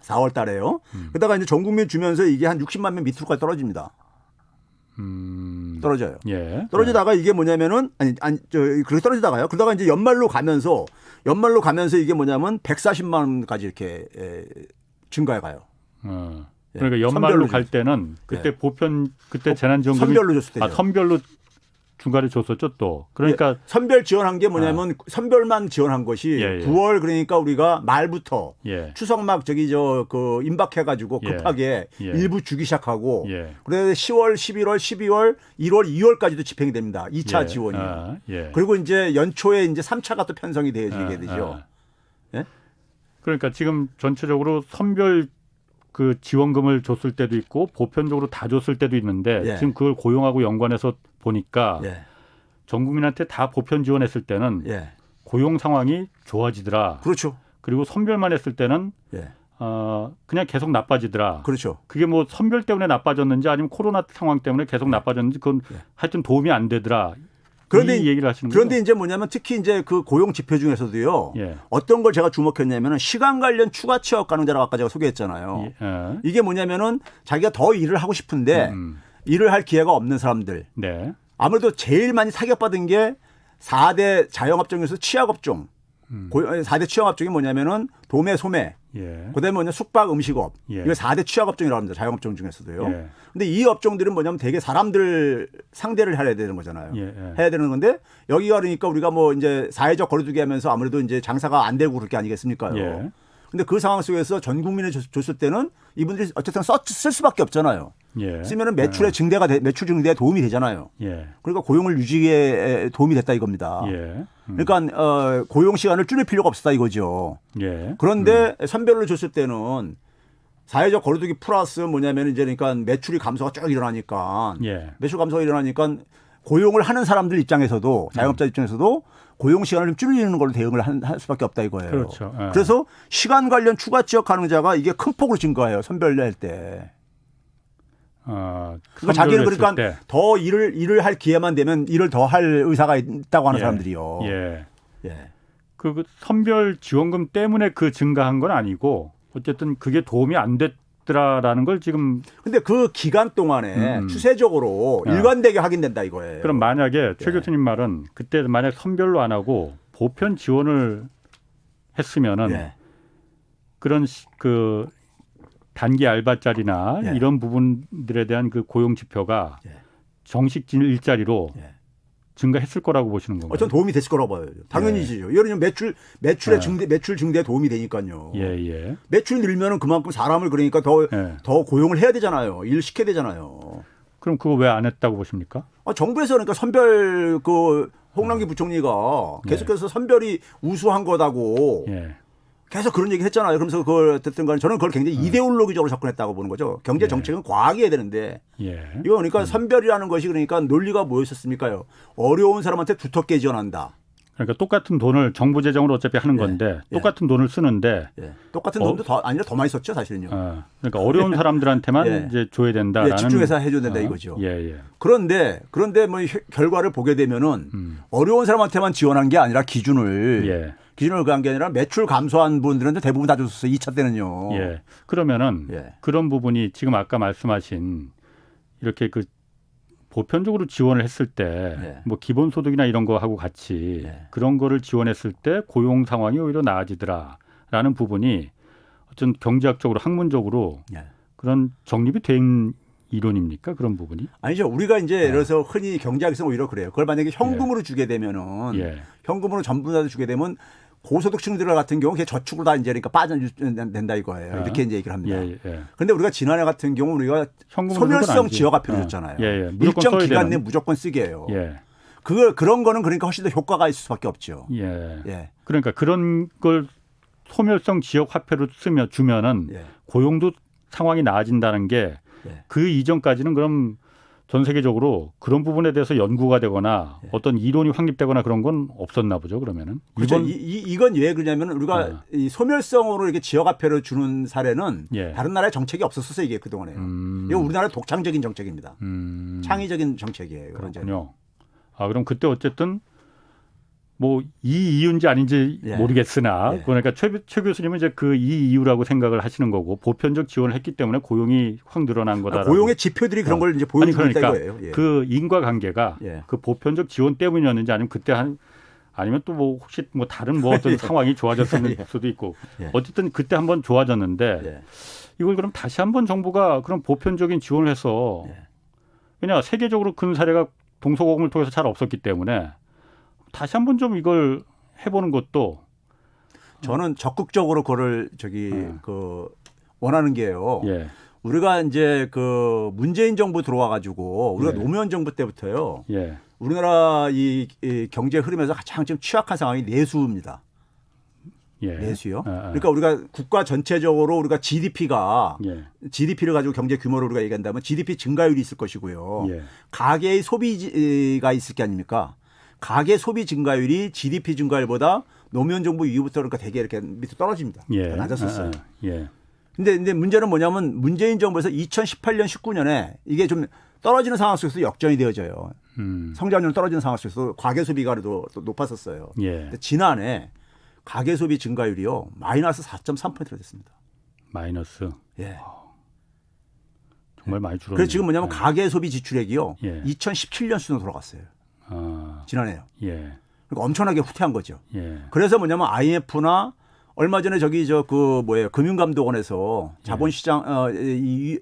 4월 달에요. 그러다가 이제 전 국민 주면서 이게 한 60만 명 밑으로까지 떨어집니다. 떨어져요. 떨어지다가 이게 뭐냐면은 그렇게 떨어지다가요. 그러다가 이제 연말로 가면서 이게 뭐냐면 140만 원까지 이렇게 증가해가요. 그러니까 연말로 선별로 갈 때는 그때 예. 보편 그때 재난지원금이 선별로 줬을 때죠. 선별로 중간에 줬었죠 또. 그러니까 예, 선별 지원한 게 뭐냐면 선별만 지원한 것이 예, 예. 9월 그러니까 우리가 말부터 예. 추석 막 저기 그 임박해가지고 예. 급하게 예. 일부 주기 시작하고 예. 그래서 10월, 11월, 12월, 1월, 2월까지도 집행이 됩니다. 2차 예. 지원이요. 예. 그리고 이제 연초에 이제 3차가 또 편성이 되게 되죠. 예? 그러니까 지금 전체적으로 선별 그 지원금을 줬을 때도 있고 보편적으로 다 줬을 때도 있는데 예. 지금 그걸 고용하고 연관해서 보니까 예. 전 국민한테 다 보편 지원했을 때는 예. 고용 상황이 좋아지더라. 그렇죠. 그리고 선별만 했을 때는 예. 그냥 계속 나빠지더라. 그렇죠. 그게 뭐 선별 때문에 나빠졌는지 아니면 코로나 상황 때문에 계속 나빠졌는지 그건 하여튼 도움이 안 되더라. 그런데 이 얘기를 하시는 거죠. 그런데 이제 뭐냐면 특히 이제 그 고용 지표 중에서도요. 예. 어떤 걸 제가 주목했냐면은 시간 관련 추가 취업 가능자라고 아까 제가 소개했잖아요. 예. 이게 뭐냐면은 자기가 더 일을 하고 싶은데 일을 할 기회가 없는 사람들. 네. 아무래도 제일 많이 타격받은 게 4대 자영업종에서 취약업종. 4대 취약업종이 뭐냐면은 도매, 소매. 예. 그다음에 뭐냐 숙박, 음식업. 예. 이거 4대 취약업종이라고 합니다. 자영업종 중에서도요. 예. 근데 이 업종들은 뭐냐면 되게 사람들 상대를 해야 되는 거잖아요. 예. 해야 되는 건데 여기가 그러니까 우리가 뭐 이제 사회적 거리두기 하면서 아무래도 이제 장사가 안 되고 그럴 게 아니겠습니까요. 예. 근데 그 상황 속에서 전 국민에 줬을 때는 이분들이 어쨌든 쓸 수밖에 없잖아요. 예. 쓰면은 매출 증대에 도움이 되잖아요. 예. 그러니까 고용을 유지에 도움이 됐다 이겁니다. 예. 그러니까 고용 시간을 줄일 필요가 없었다 이거죠. 예. 그런데 선별로 줬을 때는 사회적 거리두기 플러스 뭐냐면 이제 그러니까 매출이 감소가 쭉 일어나니까 예. 매출 감소가 일어나니까 고용을 하는 사람들 입장에서도 자영업자 입장에서도 고용 시간을 좀 줄이는 걸로 대응을 할 수밖에 없다 이거예요. 그렇죠. 예. 그래서 시간 관련 추가 지역 가능자가 이게 큰 폭으로 증가해요. 선별할 때. 그러니까 자기는 그러니까 때. 더 일을 할 기회만 되면 일을 더 할 의사가 있다고 하는 예. 사람들이요. 예. 예. 그 선별 지원금 때문에 그 증가한 건 아니고 어쨌든 그게 도움이 안 됐더라라는 걸 지금. 근데 그 기간 동안에 추세적으로 일관되게 확인된다 이거예요. 그럼 만약에 최 예. 교수님 말은 그때 만약 선별로 안 하고 보편 지원을 했으면은 예. 그런 그 단기 알바짜리나 예. 이런 부분들에 대한 그 고용 지표가 예. 정식 일자리로 예. 증가했을 거라고 보시는 건가요? 전 도움이 됐을 거라고 봐요. 당연히지요. 예를 들면 매출의 매출 증대에 도움이 되니까요. 예. 매출이 늘면은 그만큼 사람을 그러니까 더 고용을 해야 되잖아요. 일 시켜야 되잖아요. 그럼 그거 왜 안 했다고 보십니까? 정부에서 그러니까 선별 홍남기 부총리가 계속해서 선별이 우수한 거다고 예. 계속 그런 얘기 했잖아요. 그러면서 그걸 어쨌든 간에 저는 그걸 굉장히 이데올로기적으로 접근했다고 보는 거죠. 경제 정책은 과하게 해야 되는데 예. 이거 그러니까 선별이라는 것이 그러니까 논리가 뭐였었습니까요? 어려운 사람한테 두텁게 지원한다. 그러니까 똑같은 돈을 정부 재정으로 어차피 하는 건데 똑같은 돈을 쓰는데 똑같은 돈도 아니라 더 많이 썼죠, 사실은요. 그러니까 어려운 사람들한테만 이제 줘야 된다라는 집중해서 해줘야 된다 이거죠. 예. 그런데 뭐 결과를 보게 되면은 어려운 사람한테만 지원한 게 아니라 기준을 그한 게 아니라 매출 감소한 분들한테 대부분 다 줬었어요. 2차 때는요. 예. 그러면은 그런 부분이 지금 아까 말씀하신 이렇게 그 보편적으로 지원을 했을 때 뭐 기본소득이나 이런 거 하고 같이 그런 거를 지원했을 때 고용 상황이 오히려 나아지더라라는 부분이 어떤 경제학적으로 학문적으로 그런 정립이 된 이론입니까? 그런 부분이? 아니죠. 우리가 이제 예를 들어서 흔히 경제학에서 오히려 그래요. 그걸 만약에 현금으로 주게 되면은 현금으로 전부 다 주게 되면 고소득층들 같은 경우 그게 저축으로 다 이제 그러니까 빠져낸다 이거예요. 이렇게 이제 얘기를 합니다. 그런데 우리가 지난해 같은 경우 우리가 소멸성 지역화표를 줬잖아요. 일정 기간 내에 무조건 쓰게 해요. 그런 거는 그러니까 훨씬 더 효과가 있을 수밖에 없죠. 그러니까 그런 걸 소멸성 지역화표로 주면은 고용도 상황이 나아진다는 게 그 이전까지는 그럼 전 세계적으로 그런 부분에 대해서 연구가 되거나 어떤 이론이 확립되거나 그런 건 없었나 보죠. 그러면은 그렇죠. 이건 왜 그러냐면 우리가 이 소멸성으로 이렇게 지역화표를 주는 사례는 다른 나라의 정책이 없었어요. 이게 그동안에 이거 우리나라의 독창적인 정책입니다. 창의적인 정책이에요. 그렇군요. 그럼 그때 어쨌든 뭐 이 이유인지 아닌지 모르겠으나 그러니까 최 교수님은 이제 그 이 이유라고 생각을 하시는 거고 보편적 지원을 했기 때문에 고용이 확 늘어난 거다. 고용의 지표들이 그런 걸 이제 보여주고 있다 그러니까 이거예요. 그 인과관계가 그 보편적 지원 때문이었는지 아니면 그때 아니면 또 뭐 혹시 뭐 다른 뭐 어떤 상황이 좋아졌을 수도 있고 예. 어쨌든 그때 한번 좋아졌는데 예. 이걸 그럼 다시 한번 정부가 그런 보편적인 지원을 해서 예. 왜냐 세계적으로 그런 사례가 동서고금을 통해서 잘 없었기 때문에 다시 한번 좀 이걸 해보는 것도 저는 적극적으로 그거를 그 원하는 게요. 예. 우리가 이제 그 문재인 정부 들어와 가지고 우리가 예. 노무현 정부 때부터요. 예. 우리나라 이 경제 흐름에서 가장 지금 취약한 상황이 내수입니다. 예. 내수요. 예. 그러니까 우리가 국가 전체적으로 우리가 GDP가 예. GDP를 가지고 경제 규모를 우리가 얘기한다면 GDP 증가율이 있을 것이고요. 예. 가계의 소비가 있을 게 아닙니까? 가계 소비 증가율이 GDP 증가율보다 노무현 정부 이후부터 그러니까 되게 이렇게 밑으로 떨어집니다. 예. 낮았었어요. 예. 근데 문제는 뭐냐면 문재인 정부에서 2018년 19년에 이게 좀 떨어지는 상황 속에서 역전이 되어져요. 성장률 떨어지는 상황 속에서 가계 소비가 또 높았었어요. 예. 근데 지난해 가계 소비 증가율이요. 마이너스 4.3%가 됐습니다. 마이너스. 예. 정말 많이 줄었네요. 그래서 지금 뭐냐면 예. 가계 소비 지출액이요. 예. 2017년 수준으로 돌아갔어요. 아. 지난해요. 예. 그러니까 엄청나게 후퇴한 거죠. 예. 그래서 뭐냐면 IMF나 얼마 전에 금융감독원에서 자본시장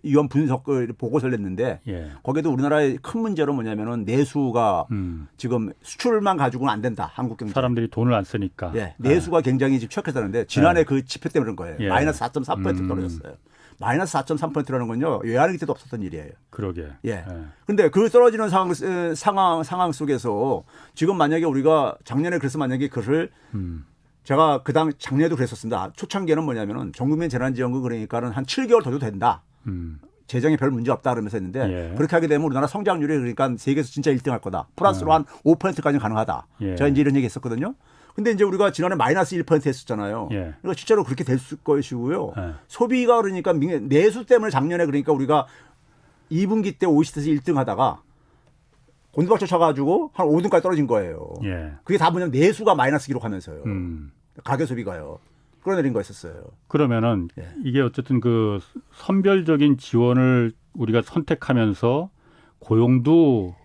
위원 분석 보고서를 냈는데 예. 거기에도 우리나라의 큰 문제로 뭐냐면은 내수가 지금 수출만 가지고는 안 된다. 한국 경제. 사람들이 돈을 안 쓰니까. 예, 내수가 굉장히 지금 취약해졌는데 지난해 그 지표 때문에 그런 거예요. 예. 마이너스 4.4% 떨어졌어요. 마이너스 4.3%라는 건요. 외환위기 때도 없었던 일이에요. 그러게. 예. 그런데 그 떨어지는 상황 속에서 지금 만약에 우리가 작년에 그래서 만약에 그것을 제가 작년에도 그랬었습니다. 초창기에는 뭐냐면은 전국민 재난지원금 그러니까는 한 7개월 더 줘도 된다. 재정에 별 문제 없다 그러면서 했는데 예. 그렇게 하게 되면 우리나라 성장률이 그러니까 세계에서 진짜 1등 할 거다. 플러스로 한 5%까지 가능하다. 예. 제가 이제 이런 얘기 했었거든요. 근데 이제 우리가 지난해 마이너스 1% 했었잖아요. 예. 그러니까 실제로 그렇게 될 것이고요. 예. 소비가 그러니까 내수 때문에 작년에 그러니까 우리가 2분기 때 OECD에서 1등 하다가 곤두박질 쳐가지고 한 5등까지 떨어진 거예요. 예. 그게 다 뭐냐면 내수가 마이너스 기록하면서요. 음. 가계 소비가요. 끌어내린 거였었어요. 그러면은 예. 이게 어쨌든 그 선별적인 지원을 우리가 선택하면서 고용도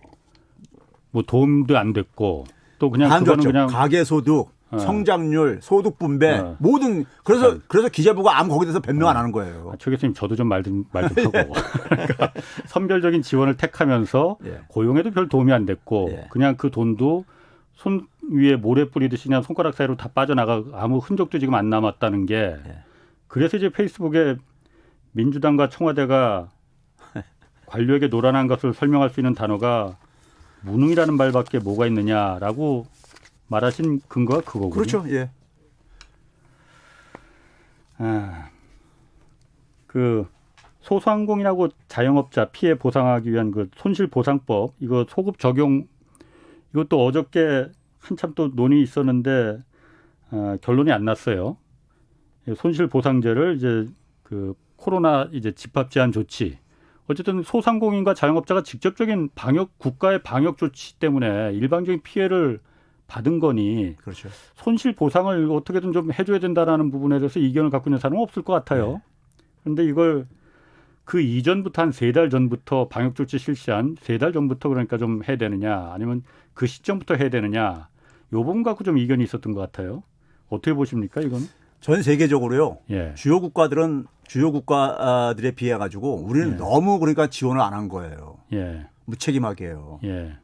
뭐 도움도 안 됐고 또 그냥 그거는 그냥 가계 소득, 성장률, 소득 분배 모든 그래서 기재부가 아무 거기에 대해서 변명 안 하는 거예요. 최 교수님 저도 좀 말 좀 하고 그러니까 선별적인 지원을 택하면서 예. 고용에도 별 도움이 안 됐고 예. 그냥 그 돈도 손 위에 모래 뿌리듯이 그냥 손가락 사이로 다 빠져나가 아무 흔적도 지금 안 남았다는 게 예. 그래서 이제 페이스북에 민주당과 청와대가 관료에게 노란한 것을 설명할 수 있는 단어가 무능이라는 말밖에 뭐가 있느냐라고 말하신 근거가 그거군요. 그렇죠. 예. 그 소상공인하고 자영업자 피해 보상하기 위한 그 손실보상법 이거 소급 적용 이것도 어저께 한참 또 논의 있었는데 결론이 안 났어요. 손실보상제를 이제 그 코로나 이제 집합 제한 조치 어쨌든 소상공인과 자영업자가 직접적인 국가의 방역 조치 때문에 일방적인 피해를 받은 거니 그렇죠. 손실 보상을 어떻게든 좀 해줘야 된다라는 부분에 대해서 이견을 갖고 있는 사람은 없을 것 같아요. 네. 그런데 이걸 그 이전부터 한 3달 전부터 방역 조치 실시한 3달 전부터 그러니까 좀 해야 되느냐 아니면 그 시점부터 해야 되느냐 이 부분 갖고 좀 이견이 있었던 것 같아요. 어떻게 보십니까 이건? 전 세계적으로요. 예. 주요 국가들에 비해 가지고 우리는 예. 너무 그러니까 지원을 안 한 거예요. 예. 무책임하게요. 예.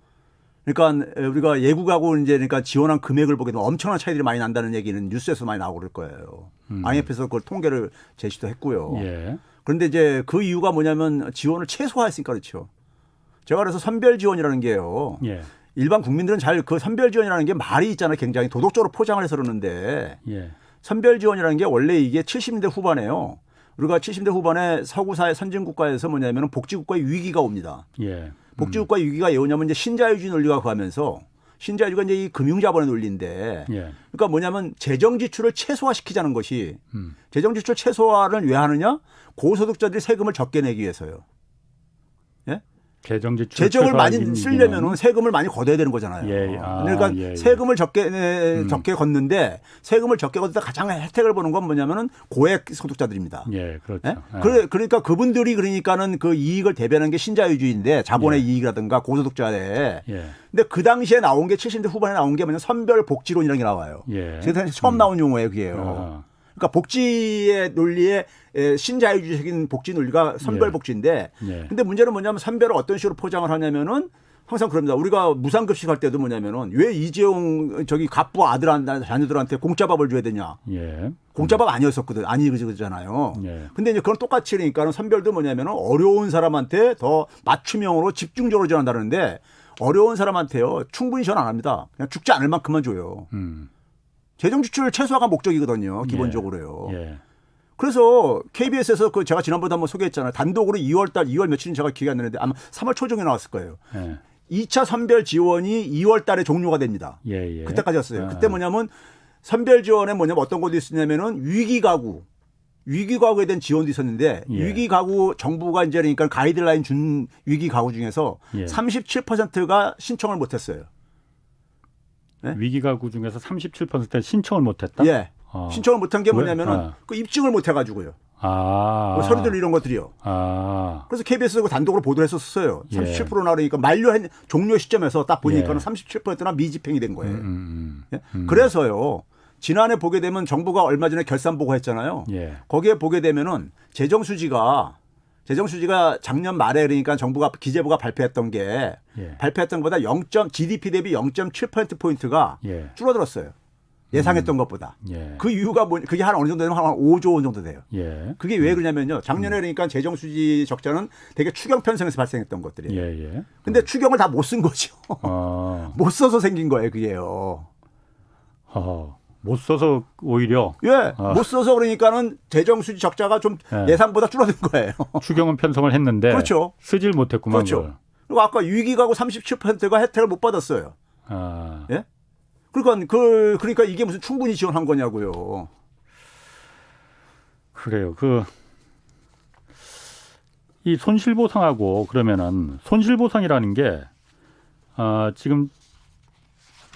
그러니까 우리가 예국하고 이제 그러니까 지원한 금액을 보게 되면 엄청난 차이들이 많이 난다는 얘기는 뉴스에서 많이 나오고 그럴 거예요. IMF에서 그걸 통계를 제시도 했고요. 예. 그런데 이제 그 이유가 뭐냐면 지원을 최소화했으니까 그렇죠. 제가 그래서 선별 지원이라는 게요. 예. 일반 국민들은 잘 그 선별 지원이라는 게 말이 있잖아요. 굉장히 도덕적으로 포장을 해서 그러는데 예. 선별 지원이라는 게 원래 이게 70년대 후반에요. 우리가 70년대 후반에 서구사회 선진국가에서 뭐냐면 복지국가의 위기가 옵니다. 예. 복지국가 위기가 뭐냐면 이제 신자유주의 논리가 가면서 신자유주의가 이제 이 금융자본의 논리인데 예. 그러니까 뭐냐면 재정 지출을 최소화시키자는 것이 재정 지출 최소화를 왜 하느냐? 고소득자들이 세금을 적게 내기 위해서요. 예? 재정을 많이 쓰려면은 세금을 많이 걷어야 되는 거잖아요. 그러니까 세금을 적게 걷는데 세금을 적게 걷다 가장 혜택을 보는 건 뭐냐면은 고액 소득자들입니다. 그렇죠. 그러니까 그분들이 그러니까는 그 이익을 대변하는 게 신자유주의인데 자본의 이익이라든가 고소득자에. 근데 그 당시에 나온 게 70대 후반에 나온 게 뭐냐면 선별복지론이라는 게 나와요. 제가 처음 나온 용어예요, 그게요. 그러니까 복지의 논리에 신자유주의적인 복지 논리가 선별복지인데 근데 문제는 뭐냐면 선별을 어떤 식으로 포장을 하냐면은 항상 그럽니다. 우리가 무상급식 할 때도 뭐냐면은 왜 이재용 저기 갑부 자녀들한테 공짜밥을 줘야 되냐. 공짜밥 아니었었거든. 아니잖아요. 근데 이제 그건 똑같이 그러니까는 선별도 뭐냐면은 어려운 사람한테 더 맞춤형으로 집중적으로 지원한다는데 어려운 사람한테요. 충분히 지원 안 합니다. 그냥 죽지 않을 만큼만 줘요. 재정 지출 최소화가 목적이거든요. 기본적으로요. 그래서 KBS에서 그 제가 지난번에 한번 소개했잖아요. 단독으로 2월 며칠인 제가 기억이 안 나는데 아마 3월 초중에 나왔을 거예요. 2차 선별 지원이 2월 달에 종료가 됩니다. 그때까지였어요. 그때 뭐냐면 선별 지원에 뭐냐면 어떤 것도 있었냐면은 위기가구에 대한 지원도 있었는데 위기가구 정부가 이제 그러니까 가이드라인 준 위기가구 중에서 37%가 신청을 못했어요. 위기가구 중에서 37%가 신청을 못했다? 신청을 못한 게 뭐냐면은 그 입증을 못해가지고요. 뭐 서류들 이런 것들이요. 그래서 KBS가 단독으로 보도를 했었어요. 37%나 그러니까 종료 시점에서 딱 보니까는 37%나 미집행이 된 거예요. 그래서요. 지난해 보게 되면 정부가 얼마 전에 결산 보고했잖아요. 거기에 보게 되면은 재정 수지가 작년 말에 그러니까 정부가 기재부가 발표했던 게 발표했던 것보다 GDP 대비 0.7%포인트가 줄어들었어요. 예상했던 것보다. 그 이유가 그게 한 어느 정도 되면 한 5조 원 정도 돼요. 그게 왜 그러냐면요. 작년에 그러니까 재정 수지 적자는 되게 추경 편성에서 발생했던 것들이에요. 근데 추경을 다 못 쓴 거죠. 못 써서 생긴 거예요, 그게요. 못 써서 오히려 못 써서 그러니까는 재정 수지 적자가 좀 예상보다 줄어든 거예요. 추경은 편성을 했는데 그렇죠. 쓰질 못했구만. 그렇죠. 그리고 아까 위기가구 37%가 혜택을 못 받았어요. 그러니까 이게 무슨 충분히 지원한 거냐고요. 그래요. 이 손실보상하고 그러면은 손실보상이라는 게 지금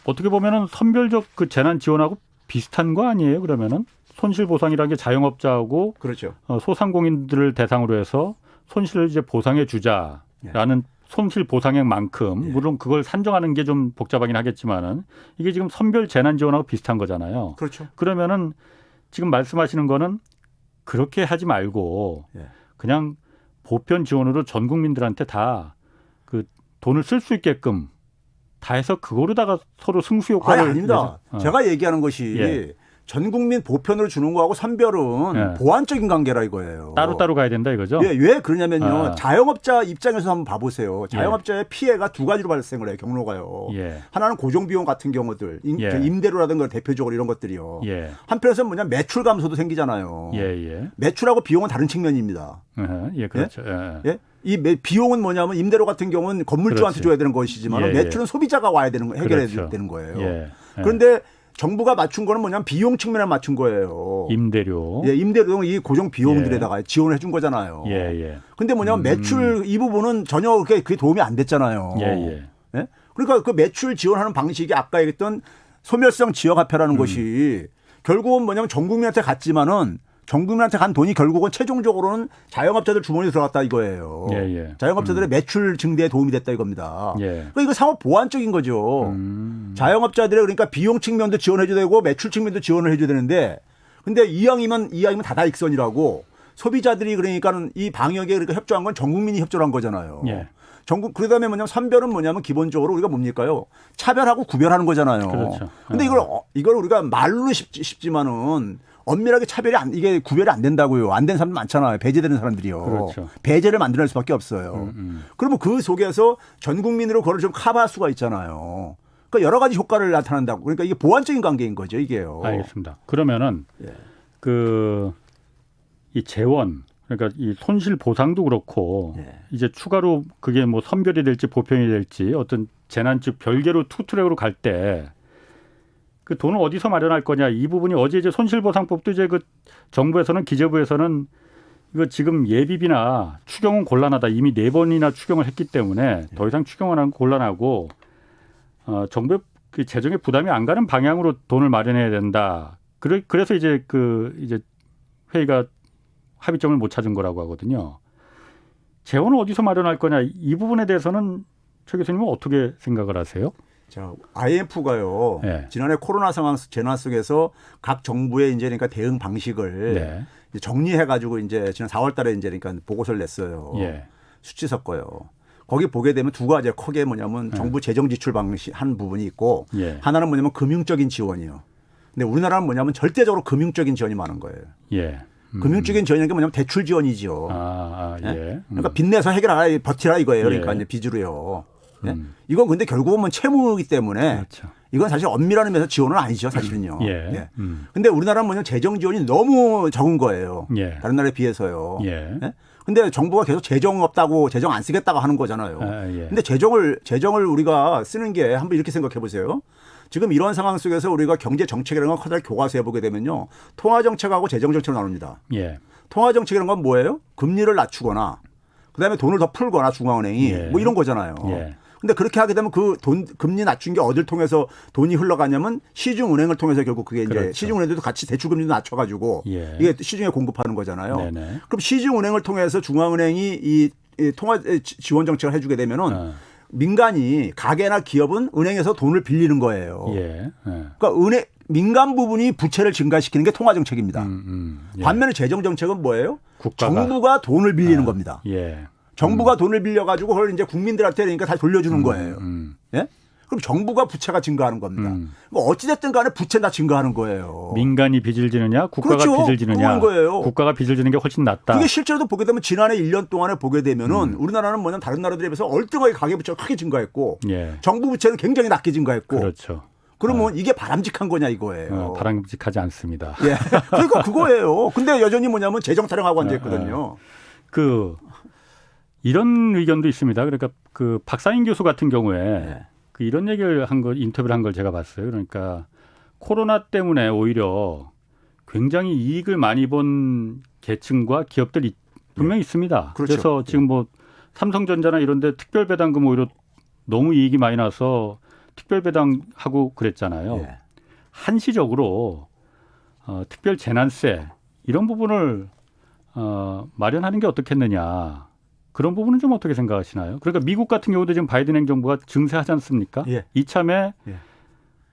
어떻게 보면은 선별적 그 재난 지원하고 비슷한 거 아니에요? 그러면은 손실보상이라는 게 자영업자하고 그렇죠. 소상공인들을 대상으로 해서 손실을 이제 보상해 주자라는 손실보상액만큼 물론 그걸 산정하는 게 좀 복잡하긴 하겠지만은 이게 지금 선별 재난 지원하고 비슷한 거잖아요. 그렇죠. 그러면은 지금 말씀하시는 거는 그렇게 하지 말고 그냥 보편 지원으로 전 국민들한테 다 그 돈을 쓸 수 있게끔 다 해서 그거로다가 서로 승수 효과를. 아닙니다. 제가 얘기하는 것이 전 국민 보편으로 주는 거하고 선별은 보완적인 관계라 이거예요. 따로따로 가야 된다 이거죠? 왜 그러냐면요. 자영업자 입장에서 한번 봐보세요. 자영업자의 피해가 두 가지로 발생을 해요. 경로가요. 하나는 고정비용 같은 경우들. 임대료라든가 대표적으로 이런 것들이요. 한편에서는 뭐냐 매출 감소도 생기잖아요. 매출하고 비용은 다른 측면입니다. 그렇죠. 이 비용은 뭐냐면 임대료 같은 경우는 건물주한테 줘야 되는 것이지만 매출은 소비자가 와야 되는 해결해야 되는 거예요. 그런데 정부가 맞춘 거는 뭐냐면 비용 측면에 맞춘 거예요. 임대료. 임대료 이 고정 비용들에다가 지원을 해준 거잖아요. 근데 뭐냐면 매출 이 부분은 전혀 그게 도움이 안 됐잖아요. 그러니까 그 매출 지원하는 방식이 아까 얘기했던 소멸성 지역화폐라는 것이 결국은 뭐냐면 전 국민한테 갔지만은 전 국민한테 간 돈이 결국은 최종적으로는 자영업자들 주머니에 들어갔다 이거예요. 자영업자들의 매출 증대에 도움이 됐다 이겁니다. 그러니까 이거 상호 보완적인 거죠. 자영업자들의 그러니까 비용 측면도 지원해줘야 되고 매출 측면도 지원을 해줘야 되는데 근데 이왕이면 다다익선이라고 소비자들이 그러니까는 이 방역에 그러니까 협조한 건 전 국민이 협조를 한 거잖아요. 그다음에 뭐냐면 선별은 뭐냐면 기본적으로 우리가 뭡니까요? 차별하고 구별하는 거잖아요. 그렇죠. 근데 이걸 우리가 말로 쉽지만은 엄밀하게 이게 구별이 안 된다고요. 안 된 사람들 많잖아요. 배제되는 사람들이요. 그렇죠. 배제를 만들어낼 수밖에 없어요. 그러면 그 속에서 전 국민으로 그걸 좀 커버할 수가 있잖아요. 그러니까 여러 가지 효과를 나타난다고. 그러니까 이게 보완적인 관계인 거죠, 이게요. 알겠습니다. 그러면은 이 재원 그러니까 이 손실 보상도 그렇고 이제 추가로 그게 뭐 선별이 될지 보편이 될지 어떤 재난적 별개로 투 트랙으로 갈 때 그 돈을 어디서 마련할 거냐 이 부분이 어제 이제 손실보상법도 이제 그 정부에서는 기재부에서는 이거 지금 예비비나 추경은 곤란하다. 이미 4번이나 추경을 했기 때문에 더 이상 추경을 하는 곤란하고 정부의 그 재정에 부담이 안 가는 방향으로 돈을 마련해야 된다. 그래서 이제 이제 회의가 합의점을 못 찾은 거라고 하거든요. 재원을 어디서 마련할 거냐 이 부분에 대해서는 최 교수님은 어떻게 생각을 하세요? 자, IMF가요. 네. 지난해 코로나 상황 재난 속에서 각 정부의 이제 그러니까 대응 방식을 네. 이제 정리해가지고 이제 지난 4월달에 이제 그러니까 보고서를 냈어요. 예. 수치 섞어요. 거기 보게 되면 두 가지 크게 뭐냐면 네. 정부 재정 지출 방식 한 부분이 있고 예. 하나는 뭐냐면 금융적인 지원이요. 근데 우리나라는 뭐냐면 절대적으로 금융적인 지원이 많은 거예요. 예. 금융적인 지원이 뭐냐면 대출 지원이죠. 예. 예? 그러니까 빚내서 해결하라 버티라 이거예요. 그러니까 예. 이제 빚으로요. 예? 이건 근데 결국은 뭐 채무이기 때문에 그렇죠. 이건 사실 엄밀한 의미에서 지원은 아니죠, 사실은요. 예. 예. 근데 우리나라는 뭐냐면 재정 지원이 너무 적은 거예요. 예. 다른 나라에 비해서요. 예. 예? 근데 정부가 계속 재정 없다고 재정 안 쓰겠다고 하는 거잖아요. 예. 근데 재정을 우리가 쓰는 게 한번 이렇게 생각해 보세요. 지금 이런 상황 속에서 우리가 경제 정책이라는 걸 커다랗게 교과서에 보게 되면요. 통화 정책하고 재정 정책으로 나눕니다. 예. 통화 정책이라는 건 뭐예요? 금리를 낮추거나 그다음에 돈을 더 풀거나 중앙은행이 예. 뭐 이런 거잖아요. 예. 근데 그렇게 하게 되면 그 금리 낮춘 게 어딜 통해서 돈이 흘러가냐면 시중은행을 통해서 결국 그게 이제 그렇죠. 시중은행도 같이 대출금리도 낮춰가지고 예. 이게 시중에 공급하는 거잖아요. 네네. 그럼 시중은행을 통해서 중앙은행이 이 통화 지원 정책을 해주게 되면은 민간이 가게나 기업은 은행에서 돈을 빌리는 거예요. 예. 그러니까 민간 부분이 부채를 증가시키는 게 통화 정책입니다. 예. 반면에 재정 정책은 뭐예요? 국가가. 정부가 돈을 빌리는 겁니다. 예. 정부가 돈을 빌려가지고 그걸 이제 국민들한테 그러니까 다시 돌려주는 거예요. 예? 그럼 정부가 부채가 증가하는 겁니다. 그러니까 어찌됐든 간에 부채는 다 증가하는 거예요. 민간이 빚을 지느냐, 국가가 그렇죠. 빚을 지느냐. 그런 거예요. 국가가 빚을 지는 게 훨씬 낫다. 그게 실제로도 보게 되면 지난해 1년 동안에 보게 되면은 우리나라는 뭐냐면 다른 나라들에 비해서 얼등하게 가계부채가 크게 증가했고 예. 정부 부채는 굉장히 낮게 증가했고 그렇죠. 그러면 이게 바람직한 거냐 이거예요. 바람직하지 않습니다. 예. 그러니까 그거예요. 근데 여전히 뭐냐면 재정 타령하고 앉아있거든요. 이런 의견도 있습니다. 그러니까 그 박사인 교수 같은 경우에 네. 이런 얘기를 인터뷰를 한 걸 제가 봤어요. 그러니까 코로나 때문에 오히려 굉장히 이익을 많이 본 계층과 기업들이 분명히 있습니다. 그렇죠. 그래서 지금 뭐 삼성전자나 이런 데 특별 배당금 오히려 너무 이익이 많이 나서 특별 배당하고 그랬잖아요. 예. 한시적으로 특별 재난세 이런 부분을 마련하는 게 어떻겠느냐. 그런 부분은 좀 어떻게 생각하시나요? 그러니까 미국 같은 경우도 지금 바이든 행정부가 증세하지 않습니까? 예. 이참에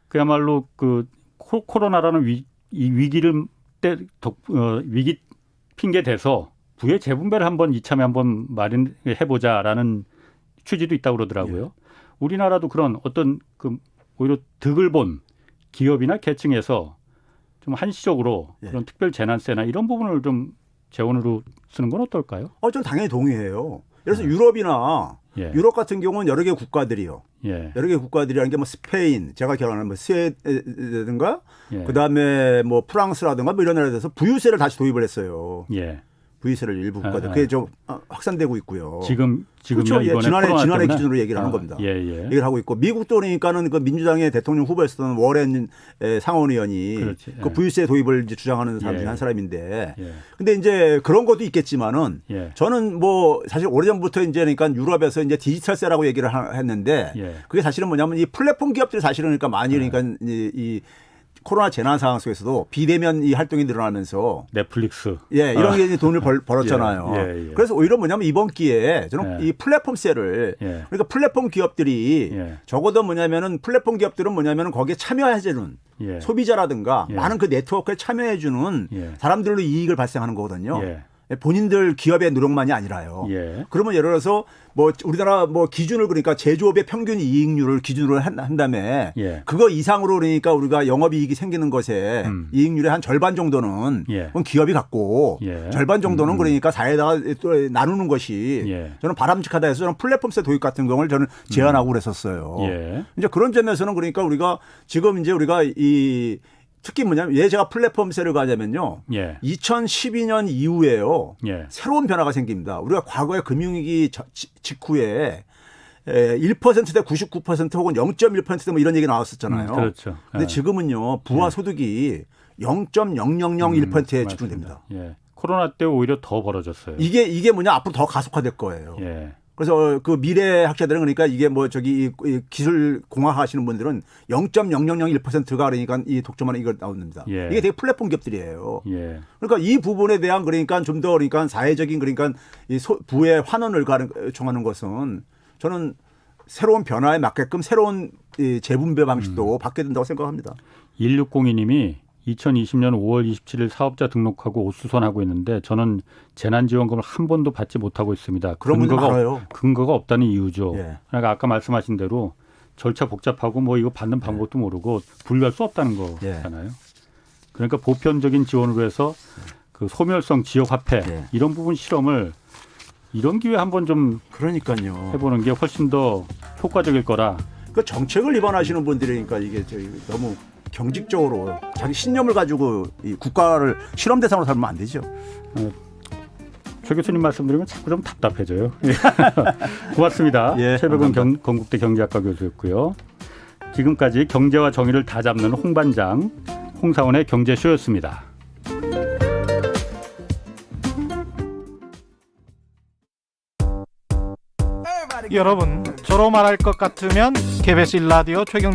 그야말로 그 코로나라는 위기를 위기 핑계 대서 부의 재분배를 이참에 한번 마련해보자라는 취지도 있다고 그러더라고요. 예. 우리나라도 그런 어떤 오히려 득을 본 기업이나 계층에서 좀 한시적으로 그런 특별 재난세나 이런 부분을 좀 재원으로 쓰는 건 어떨까요? 저는 당연히 동의해요. 예를 들어서 유럽이나 유럽 같은 경우는 여러 개 국가들이요. 여러 개 국가들이라는 게 뭐 스페인, 제가 기억하는 뭐 스웨덴인가, 그다음에 뭐 프랑스라든가 뭐 이런 나라에 대해서 부유세를 다시 도입을 했어요. 부유세를 일부 국가들. 그게 좀 확산되고 있고요. 지금요 그렇죠. 이번에 지난해 기준으로 얘기를 하는 겁니다. 얘기를 하고 있고 미국도 그러니까는 그 민주당의 대통령 후보였었던 워렌 상원 의원이 그 부유세 도입을 이제 주장하는 사람 중에 한 사람인데, 근데 이제 그런 것도 있겠지만은 저는 뭐 사실 오래전부터 이제 그러니까 유럽에서 이제 디지털세라고 얘기를 했는데 그게 사실은 뭐냐면 이 플랫폼 기업들이 사실은 그러니까 많이 그러니까 이 코로나 재난 상황 속에서도 비대면 이 활동이 늘어나면서 넷플릭스 이런 게 이제 돈을 벌었잖아요. 그래서 오히려 뭐냐면 이번 기회에 저는 이 플랫폼세를 그러니까 플랫폼 기업들이 적어도 뭐냐면은 플랫폼 기업들은 뭐냐면은 거기에 참여해주는 소비자라든가 많은 그 네트워크에 참여해주는 사람들로 이익을 발생하는 거거든요. 본인들 기업의 노력만이 아니라요. 그러면 예를 들어서 뭐 우리나라 뭐 기준을 그러니까 제조업의 평균 이익률을 기준으로 한 다음에 그거 이상으로 그러니까 우리가 영업이익이 생기는 것에 이익률의 한 절반 정도는 그건 기업이 갖고 절반 정도는 그러니까 사회에다가 또 나누는 것이 저는 바람직하다 해서 저는 플랫폼세 도입 같은 경우를 저는 제안하고 그랬었어요. 이제 그런 점에서는 그러니까 우리가 지금 이제 우리가 특히 뭐냐면 제가 플랫폼세를 가자면요. 2012년 이후에요. 새로운 변화가 생깁니다. 우리가 과거에 금융위기 직후에 1%대 99% 혹은 0.1%대 뭐 이런 얘기 나왔었잖아요. 그렇죠. 근데 지금은요. 부와 소득이 0.0001%에 집중됩니다. 코로나 때 오히려 더 벌어졌어요. 이게 뭐냐 앞으로 더 가속화될 거예요. 예. 그래서 그 미래 학자들은 그러니까 이게 뭐 저기 이 기술 공학 하시는 분들은 0.0001%가 그러니까 이 독점하는 이걸 나옵니다. 예. 이게 되게 플랫폼 기업들이에요. 예. 그러니까 이 부분에 대한 그러니까 좀 더 그러니까 사회적인 그러니까 이 부의 환원을 요청하는 것은 저는 새로운 변화에 맞게끔 새로운 이 재분배 방식도 받게 된다고 생각합니다. 1602님이 2020년 5월 27일 사업자 등록하고 옷수선하고 있는데 저는 재난지원금을 한 번도 받지 못하고 있습니다. 그런 분들 많아요. 근거가 없다는 이유죠. 예. 그러니까 아까 말씀하신 대로 절차 복잡하고 뭐 이거 받는 방법도 모르고 분류할 수 없다는 거잖아요. 그러니까 보편적인 지원으로 해서 그 소멸성 지역화폐 이런 부분 실험을 이런 기회에 한번 좀 그러니까요. 해보는 게 훨씬 더 효과적일 거라. 그 정책을 위반하시는 분들이니까 이게 저기 너무 경직적으로 자기 신념을 가지고 이 국가를 실험 대상으로 삼으면 안 되죠. 최 교수님 말씀드리면 자꾸 좀 답답해져요. 고맙습니다. 예, 최백운 건국대 경제학과 교수였고요. 지금까지 경제와 정의를 다 잡는 홍반장, 홍사원의 경제쇼였습니다. 여러분, 저로 말할 것 같으면 KBS 1라디오 최경련